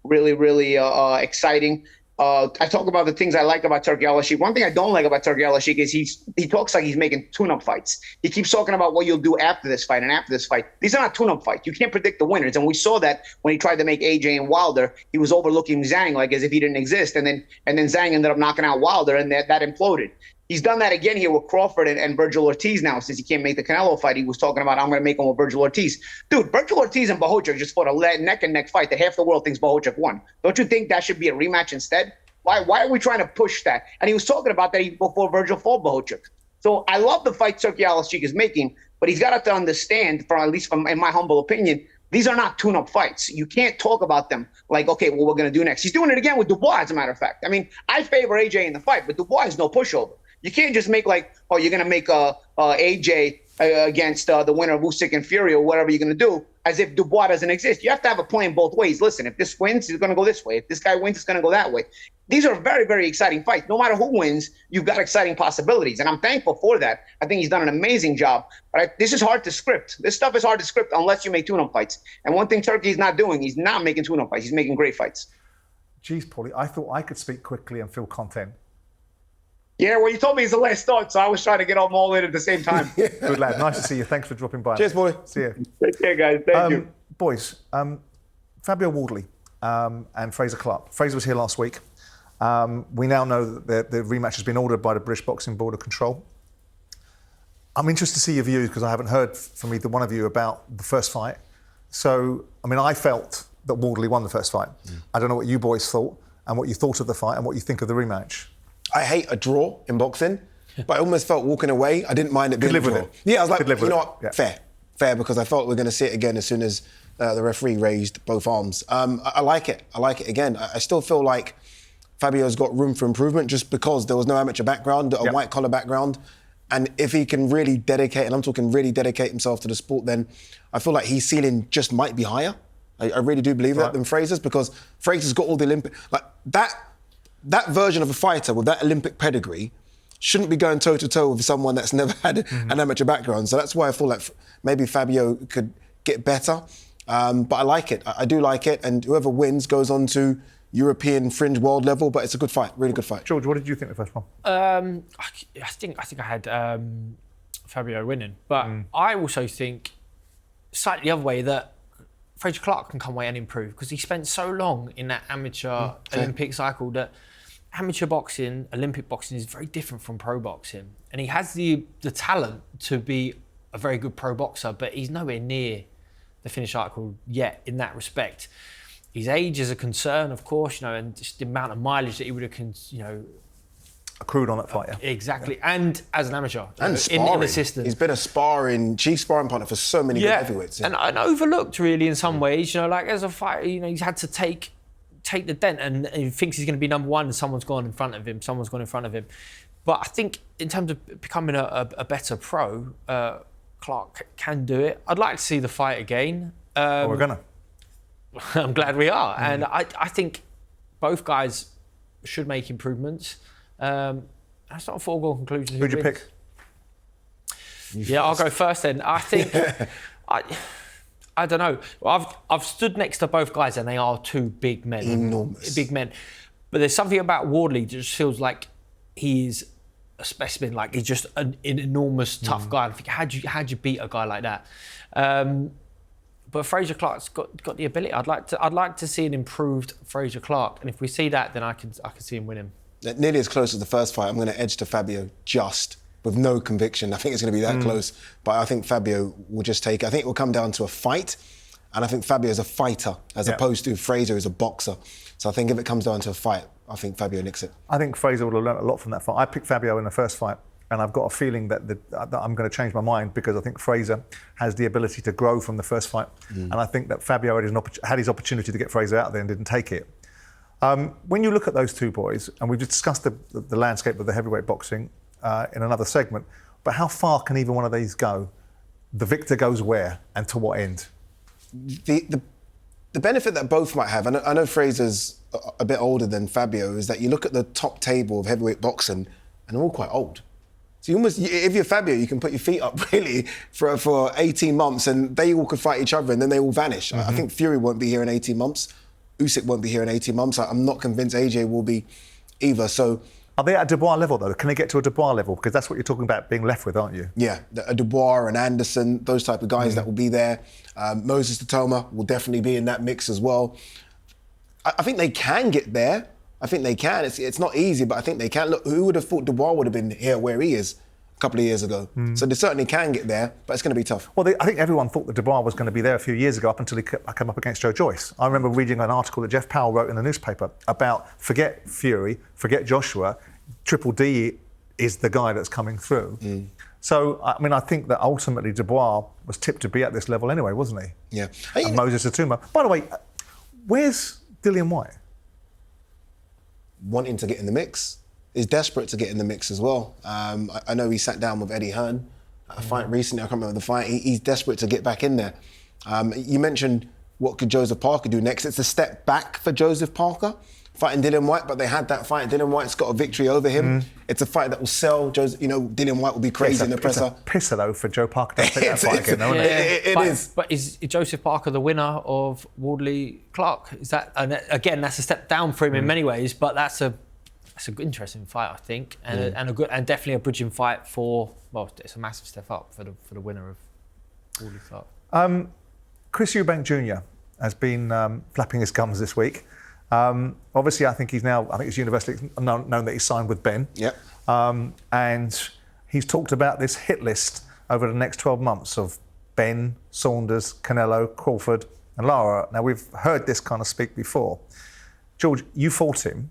really exciting. I talk about the things I like about Turki Alalshikh. One thing I don't like about Turki Alalshikh is he talks like he's making tune-up fights. He keeps talking about what you'll do after this fight and after this fight. These are not tune-up fights. You can't predict the winners. And we saw that when he tried to make AJ and Wilder. He was overlooking Zhang like as if he didn't exist. And then Zhang ended up knocking out Wilder, and that imploded. He's done that again here with Crawford and Virgil Ortiz now. Since he can't make the Canelo fight, he was talking about, I'm going to make him with Virgil Ortiz. Dude, Virgil Ortiz and Bohocic just fought a neck-and-neck fight that half the world thinks Bohocic won. Don't you think that should be a rematch instead? Why are we trying to push that? And he was talking about that before Virgil fought Bohocic. So I love the fight Turki Alalshikh is making, but he's got to understand, at least in my humble opinion, these are not tune-up fights. You can't talk about them like, okay, what we're going to do next. He's doing it again with Dubois, as a matter of fact. I mean, I favor AJ in the fight, but Dubois is no pushover. You can't just make like, oh, you're going to make AJ against the winner of Usyk and Fury or whatever you're going to do, as if Dubois doesn't exist. You have to have a plan both ways. Listen, if this wins, it's going to go this way. If this guy wins, it's going to go that way. These are very, very exciting fights. No matter who wins, you've got exciting possibilities. And I'm thankful for that. I think he's done an amazing job. But this is hard to script. This stuff is hard to script unless you make tune-up fights. And one thing Turkey's not doing, he's not making tune-up fights. He's making great fights. Geez, Paulie, I thought I could speak quickly and feel content. Yeah, well, you told me it's the last thought, so I was trying to get them all in at the same time. Good lad. Nice to see you. Thanks for dropping by. Cheers, boy. See you. Take care, guys. Thank you. Boys, Fabio Wardley and Fraser Clark. Fraser was here last week. We now know that the rematch has been ordered by the British Boxing Board of Control. I'm interested to see your views because I haven't heard from either one of you about the first fight. So, I mean, I felt that Wardley won the first fight. I don't know what you boys thought and what you thought of the fight and what you think of the rematch. I hate a draw in boxing, but I almost felt walking away, I didn't mind it being a draw. With it. Yeah, I was like, you know what, yeah. Fair, because I felt we were going to see it again as soon as the referee raised both arms. I like it. I like it again. I still feel like Fabio's got room for improvement just because there was no amateur background, a white-collar background. And if he can really dedicate, and I'm talking really dedicate himself to the sport, then I feel like his ceiling just might be higher. I really do believe that than Fraser's, because Fraser's got all the Olympic... Like, that version of a fighter with that Olympic pedigree shouldn't be going toe-to-toe with someone that's never had an amateur background. So that's why I feel like maybe Fabio could get better. But I like it. I do like it. And whoever wins goes on to European fringe world level. But it's a good fight, really good fight. George, what did you think of the first one? I think I had Fabio winning. But I also think slightly the other way that Fraser Clark can come away and improve because he spent so long in that amateur Olympic cycle that amateur boxing, Olympic boxing is very different from pro boxing. And he has the talent to be a very good pro boxer, but he's nowhere near the finished article yet in that respect. His age is a concern, of course, you know, and just the amount of mileage that he would have, accrued on that fight, exactly. And as an amateur, and sparring. in assistance. He's been a chief sparring partner for so many good heavyweights. And overlooked really in some ways, like as a fighter, he's had to take the dent and he thinks he's going to be number one and someone's gone in front of him. But I think in terms of becoming a better pro, Clark can do it. I'd like to see the fight again. We're gonna. I'm glad we are. And I think both guys should make improvements. That's not a foregone conclusion. Who'd you pick? I'll go first then. I think... I don't know. I've stood next to both guys and they are two big men. Enormous. Big men. But there's something about Wardley that just feels like he's a specimen, like he's just an enormous, tough guy. I think, how'd you beat a guy like that? But Fraser Clark's got the ability. I'd like to see an improved Fraser Clark. And if we see that, then I can see him winning. Nearly as close as the first fight. I'm going to edge to Fabio just with no conviction. I think it's going to be that close. But I think Fabio will just take it. I think it will come down to a fight. And I think Fabio is a fighter as opposed to Fraser is a boxer. So I think if it comes down to a fight, I think Fabio nicks it. I think Fraser would have learned a lot from that fight. I picked Fabio in the first fight. And I've got a feeling that I'm going to change my mind because I think Fraser has the ability to grow from the first fight. And I think that Fabio had his opportunity to get Fraser out there and didn't take it. When you look at those two boys, and we've discussed the landscape of the heavyweight boxing in another segment, but how far can either one of these go? The victor goes where and to what end? The benefit that both might have, and I know Fraser's a bit older than Fabio is that you look at the top table of heavyweight boxing and they're all quite old. So you almost, if you're Fabio, you can put your feet up really for 18 months and they all could fight each other and then they all vanish. I think Fury won't be here in 18 months. Usyk won't be here in 18 months. I'm not convinced AJ will be either. So are they at a Dubois level though? Can they get to a Dubois level? Because that's what you're talking about being left with, aren't you? Yeah, a Dubois and Anderson, those type of guys that will be there. Moses Tatoma will definitely be in that mix as well. I think they can get there. I think they can. It's not easy, but I think they can. Look, who would have thought Dubois would have been here where he is a couple of years ago? So they certainly can get there, but it's going to be tough. Well, I think everyone thought that Dubois was going to be there a few years ago up until he came up against Joyce. I remember reading an article that Jeff Powell wrote in the newspaper about forget Fury, forget Joshua, Triple D is the guy that's coming through. So, I mean, I think that ultimately Dubois was tipped to be at this level anyway, wasn't he? Yeah. And Moses Tatuma. By the way, where's Dillian White? Wanting to get in the mix. He's desperate to get in the mix as well. I know he sat down with Eddie Hearn at a fight recently. I can't remember the fight. He's desperate to get back in there. You mentioned what could Joseph Parker do next. It's a step back for Joseph Parker, fighting Dillian White, but they had that fight. Dillian White's got a victory over him. It's a fight that will sell. Dillian White will be crazy in the presser. It's a pisser, though, for Joe Parker to take that fight again, isn't it? It is. But is Joseph Parker the winner of Wardley Clark? Is that, and again, that's a step down for him in many ways, but that's a good, interesting fight, I think, and definitely a bridging fight for. Well, it's a massive step up for the winner of Wardley Clark. Chris Eubank Jr. has been flapping his gums this week. Obviously, I think it's universally known that he's signed with Ben. Yep. And he's talked about this hit list over the next 12 months of Ben, Saunders, Canelo, Crawford, and Lara. Now, we've heard this kind of speak before. George, you fought him.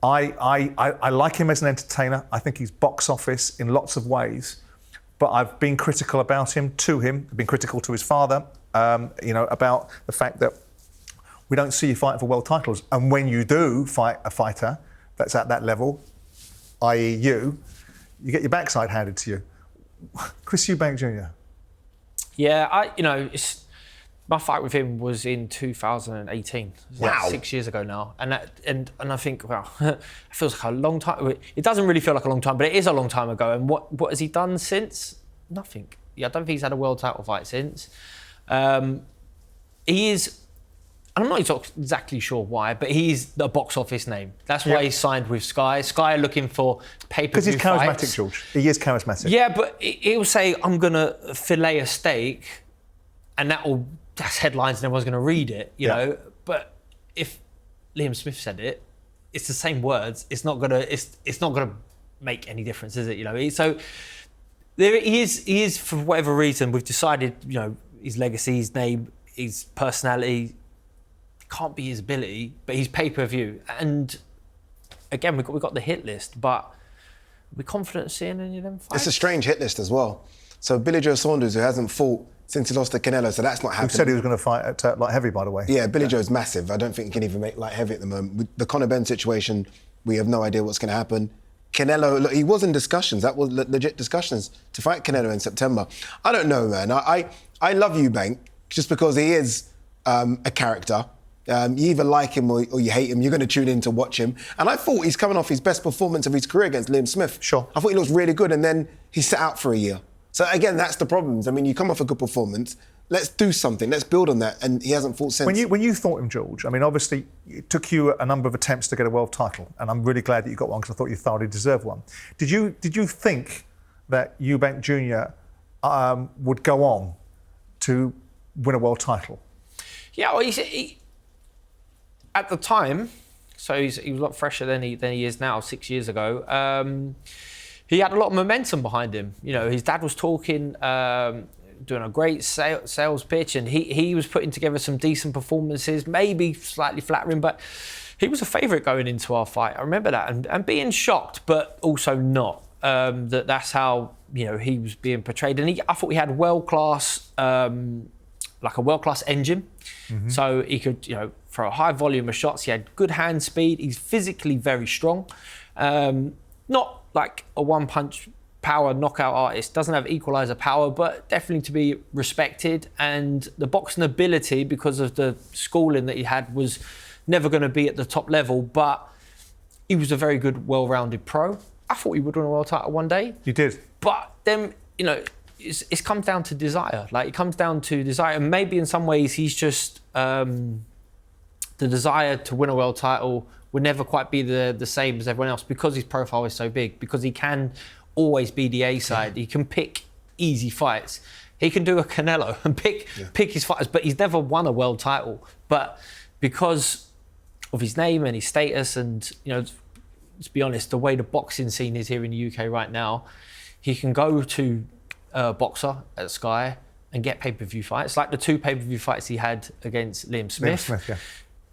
I like him as an entertainer. I think he's box office in lots of ways. But I've been critical about him, I've been critical to his father, about the fact that we don't see you fighting for world titles. And when you do fight a fighter that's at that level, i.e. you get your backside handed to you. Chris Eubank Jr. Yeah, my fight with him was in 2018. Wow. 6 years ago now. And I think, wow, it feels like a long time. It doesn't really feel like a long time, but it is a long time ago. And what has he done since? Nothing. Yeah, I don't think he's had a world title fight since. He is, and I'm not exactly sure why, but he's a box office name. That's why he's signed with Sky. Sky are looking for pay-per-view Because he's charismatic, fights. George. He is charismatic. Yeah, but he'll say, I'm going to fillet a steak, and that's headlines and everyone's going to read it, you know. But if Liam Smith said it, it's the same words. It's not going to make any difference, is it? You know. So there he is for whatever reason. We've decided, his legacy, his name, his personality can't be his ability, but he's pay-per-view. And again, we've got the hit list, but we're confident seeing any of them fights. It's a strange hit list as well. So Billy Joe Saunders, who hasn't fought since he lost to Canelo, so that's not happening. Who said he was going to fight at light heavy, by the way. Yeah, Billy Joe's massive. I don't think he can even make light heavy at the moment. With the Conor Benn situation, we have no idea what's going to happen. Canelo, look, he was in discussions. That was legit discussions to fight Canelo in September. I don't know, man. I love Eubank just because he is a character. You either like him or you hate him. You're going to tune in to watch him. And I thought he's coming off his best performance of his career against Liam Smith. Sure. I thought he looked really good, and then he sat out for a year. So again, that's the problems. I mean, you come off a good performance. Let's do something. Let's build on that. And he hasn't fought since. When you fought him, George, I mean, obviously, it took you a number of attempts to get a world title, and I'm really glad that you got one because I thought you thoroughly deserved one. Did you think that Eubank Jr. Would go on to win a world title? Yeah, well, he at the time, so he was a lot fresher than he is now. 6 years ago, he had a lot of momentum behind him. His dad was talking. Doing a great sales pitch, and he was putting together some decent performances, maybe slightly flattering, but he was a favourite going into our fight. I remember that, and being shocked, but also not. That's how he was being portrayed, and I thought he had world-class, like a world-class engine. Mm-hmm. So he could, throw a high volume of shots. He had good hand speed. He's physically very strong, not like a one-punch power knockout artist, doesn't have equalizer power, but definitely to be respected. And the boxing ability, because of the schooling that he had, was never going to be at the top level, but he was a very good, well-rounded pro. I thought he would win a world title one day. You did. But then, you know, it comes down to desire. Like, it comes down to desire. And maybe in some ways he's just the desire to win a world title would never quite be the same as everyone else because his profile is so big, because he can always be the A side. He can pick easy fights. He can do a Canelo and pick his fighters, but he's never won a world title. But because of his name and his status and, you know, let's be honest, the way the boxing scene is here in the UK right now, he can go to a boxer at Sky and get pay-per-view fights, like the 2 pay-per-view fights he had against Liam Smith.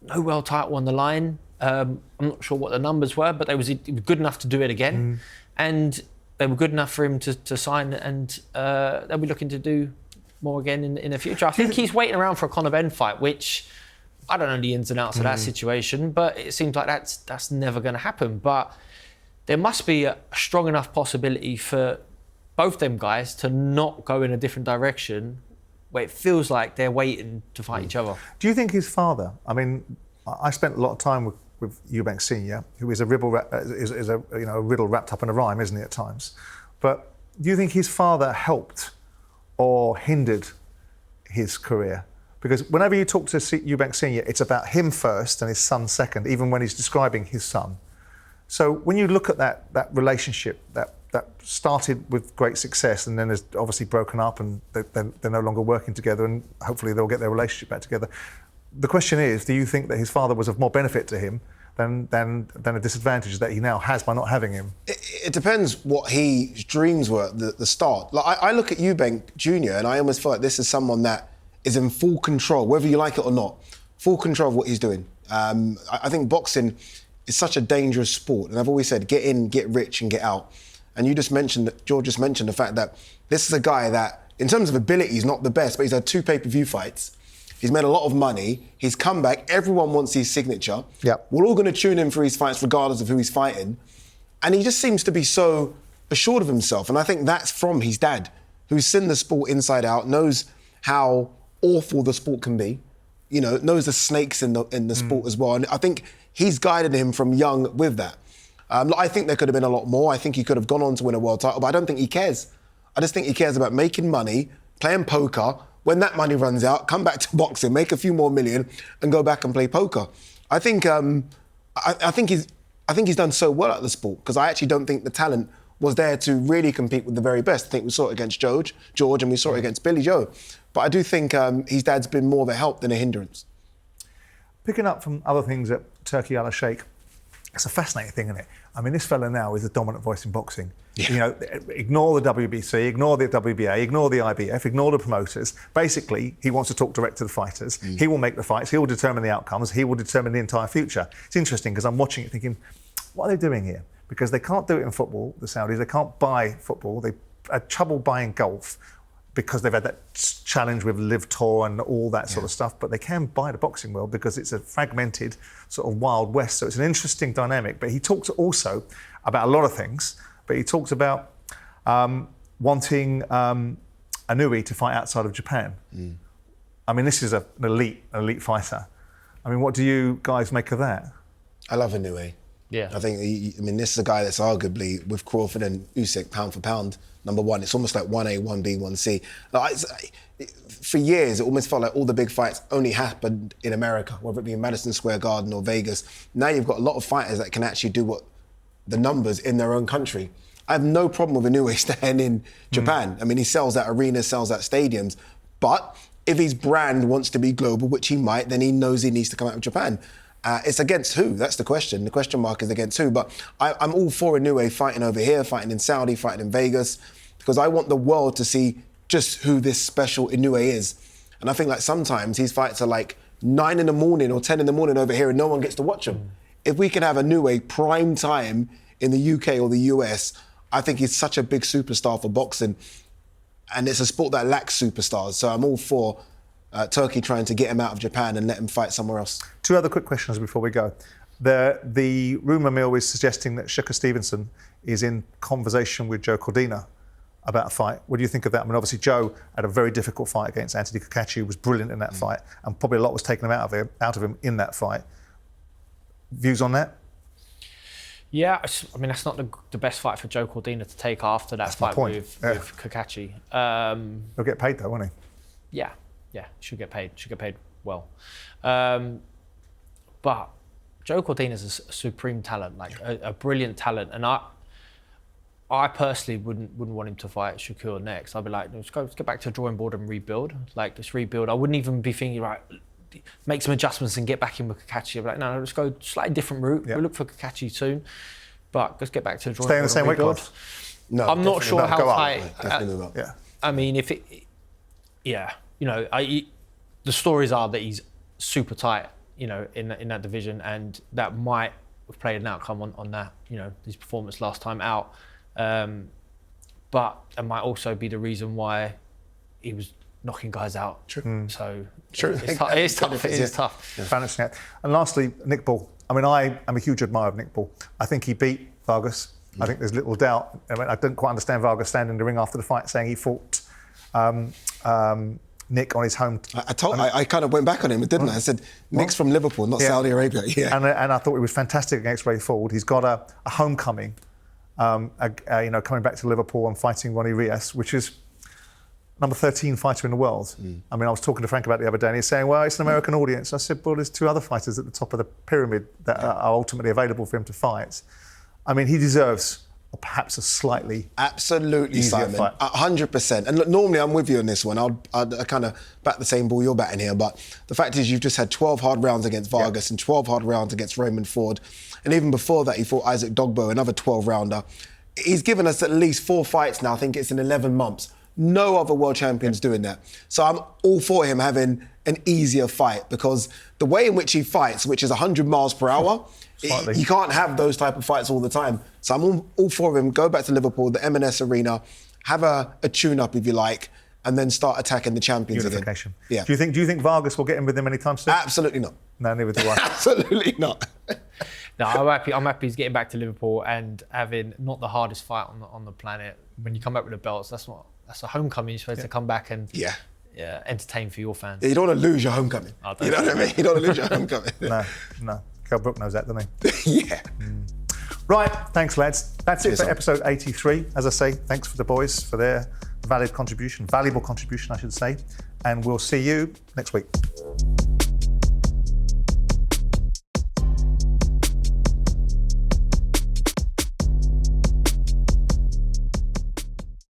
No world title on the line. I'm not sure what the numbers were, but it was good enough to do it again. And they were good enough for him to sign, and they'll be looking to do more again in the future. I think he's waiting around for a Conor Benn fight, which I don't know the ins and outs of that situation, but it seems like that's never going to happen. But there must be a strong enough possibility for both them guys to not go in a different direction where it feels like they're waiting to fight each other. Do you think his father, I mean, I spent a lot of time with Eubank Sr., who is a riddle wrapped up in a rhyme, isn't he, at times? But do you think his father helped or hindered his career? Because whenever you talk to Eubank Sr., it's about him first and his son second, even when he's describing his son. So when you look at that relationship that started with great success and then is obviously broken up and they're no longer working together, and hopefully they'll get their relationship back together. The question is, do you think that his father was of more benefit to him than a disadvantage that he now has by not having him? It depends what his dreams were at the start. Like I look at Eubank Jr. and I almost feel like this is someone that is in full control, whether you like it or not, full control of what he's doing. I think boxing is such a dangerous sport, and I've always said, get in, get rich, and get out. And George just mentioned the fact that this is a guy that, in terms of ability, he's not the best, but he's had 2 pay-per-view fights. He's made a lot of money. He's come back. Everyone wants his signature. Yep. We're all going to tune in for his fights, regardless of who he's fighting. And he just seems to be so assured of himself. And I think that's from his dad, who's seen the sport inside out, knows how awful the sport can be, you know, knows the snakes in the sport as well. And I think he's guided him from young with that. I think there could have been a lot more. I think he could have gone on to win a world title, but I don't think he cares. I just think he cares about making money, playing poker. When that money runs out, come back to boxing, make a few more million, and go back and play poker. I think he's done so well at the sport because I actually don't think the talent was there to really compete with the very best. I think we saw it against George, and we saw it against Billy Joe. But I do think his dad's been more of a help than a hindrance. Picking up from other things at Turki Alalshikh, it's a fascinating thing, isn't it? I mean, this fella now is the dominant voice in boxing. Yeah. You know, ignore the WBC, ignore the WBA, ignore the IBF, ignore the promoters. Basically, he wants to talk direct to the fighters. He will make the fights. He will determine the outcomes. He will determine the entire future. It's interesting because I'm watching it thinking, what are they doing here? Because they can't do it in football, the Saudis. They can't buy football. They had trouble buying golf because they've had that challenge with Live Tour and all that sort of stuff, but they can buy the boxing world because it's a fragmented sort of Wild West. So it's an interesting dynamic. But he talks also about a lot of things, but he talks about wanting Inoue to fight outside of Japan. I mean, this is an elite fighter. I mean, what do you guys make of that? I love Inoue. Yeah. I think, this is a guy that's arguably, with Crawford and Usyk, pound for pound, number one. It's almost like 1A, 1B, 1C. Like, for years, it almost felt like all the big fights only happened in America, whether it be in Madison Square Garden or Vegas. Now you've got a lot of fighters that can actually do what the numbers in their own country. I have no problem with Inoue staying in Japan. I mean, he sells out arenas, sells out stadiums. But if his brand wants to be global, which he might, then he knows he needs to come out of Japan. It's against who? That's the question. The question mark is against who. But I'm all for Inoue fighting over here, fighting in Saudi, fighting in Vegas, because I want the world to see just who this special Inoue is. And I think like sometimes his fights are like 9 in the morning or 10 in the morning over here and no one gets to watch them. If we can have Inoue prime time in the UK or the US, I think he's such a big superstar for boxing. And it's a sport that lacks superstars. So I'm all for Turkey trying to get him out of Japan and let him fight somewhere else. 2 other quick questions before we go. The rumour mill is suggesting that Shakur Stevenson is in conversation with Joe Cordina about a fight. What do you think of that? I mean, obviously Joe had a very difficult fight against Anthony Kokachi, was brilliant in that fight, and probably a lot was taken out of him in that fight. Views on that? Yeah, I mean, that's not the best fight for Joe Cordina to take after that fight with Kakachi. He'll get paid though, won't he? Yeah, should get paid well. But Joe Cordina's a supreme talent, like a brilliant talent, and I personally wouldn't want him to fight Shakur next. I'd be like, let's get back to the drawing board and rebuild. Like, let's rebuild. I wouldn't even be thinking, right, make some adjustments and get back in with Kakachi. I'd be like, no, let's go slightly different route. We'll look for Kakachi soon, but let's get back to the drawing board. Stay in the same weight class? No, Oh, I'm not sure how tight. Definitely move up. Yeah. I mean, you know, the stories are that he's super tight, you know, in that division, and that might have played an outcome on that, you know, his performance last time out. But it might also be the reason why he was knocking guys out. True. So True. it is tough. It is tough. Balancing it. And lastly, Nick Bull. I mean, I am a huge admirer of Nick Bull. I think he beat Vargas. I think there's little doubt. I mean, I don't quite understand Vargas standing in the ring after the fight saying he fought Nick on his home. I kind of went back on him, didn't I? I said, Nick's from Liverpool, not Saudi Arabia. Yeah. And I thought he was fantastic against Ray Ford. He's got a homecoming, you know, coming back to Liverpool and fighting Ronnie Rios, which is number 13 fighter in the world. I mean, I was talking to Frank about it the other day, and he's saying, well, it's an American audience. I said, well, there's 2 other fighters at the top of the pyramid that are ultimately available for him to fight. I mean, he deserves perhaps a slightly absolutely easier Simon, fight. 100%. And look, normally I'm with you on this one. I'd kind of bat the same ball you're batting here, but the fact is you've just had 12 hard rounds against Vargas and 12 hard rounds against Raymond Ford, and even before that he fought Isaac Dogbo, another 12 rounder. He's given us at least 4 fights now. I think it's in 11 months. No other world champions doing that. So I'm all for him having an easier fight, because the way in which he fights, which is 100 miles per hour, you can't have those type of fights all the time. So I'm all for him. Go back to Liverpool, the M&S Arena, have a tune-up if you like, and then start attacking the champions unification. Again. Yeah. Do you think Vargas will get in with him anytime soon? Absolutely not. No, neither do I. Absolutely not. No, I'm happy he's getting back to Liverpool and having not the hardest fight on the planet. When you come back with the belts, that's a homecoming. You're supposed to come back and entertain for your fans. Yeah, you don't want to lose your homecoming. You know what I mean? You don't want to lose your homecoming. No. Kell Brook knows that, doesn't he? Yeah. Right, thanks, lads. That's it for episode 83. As I say, thanks for the boys for their valuable contribution, I should say. And we'll see you next week.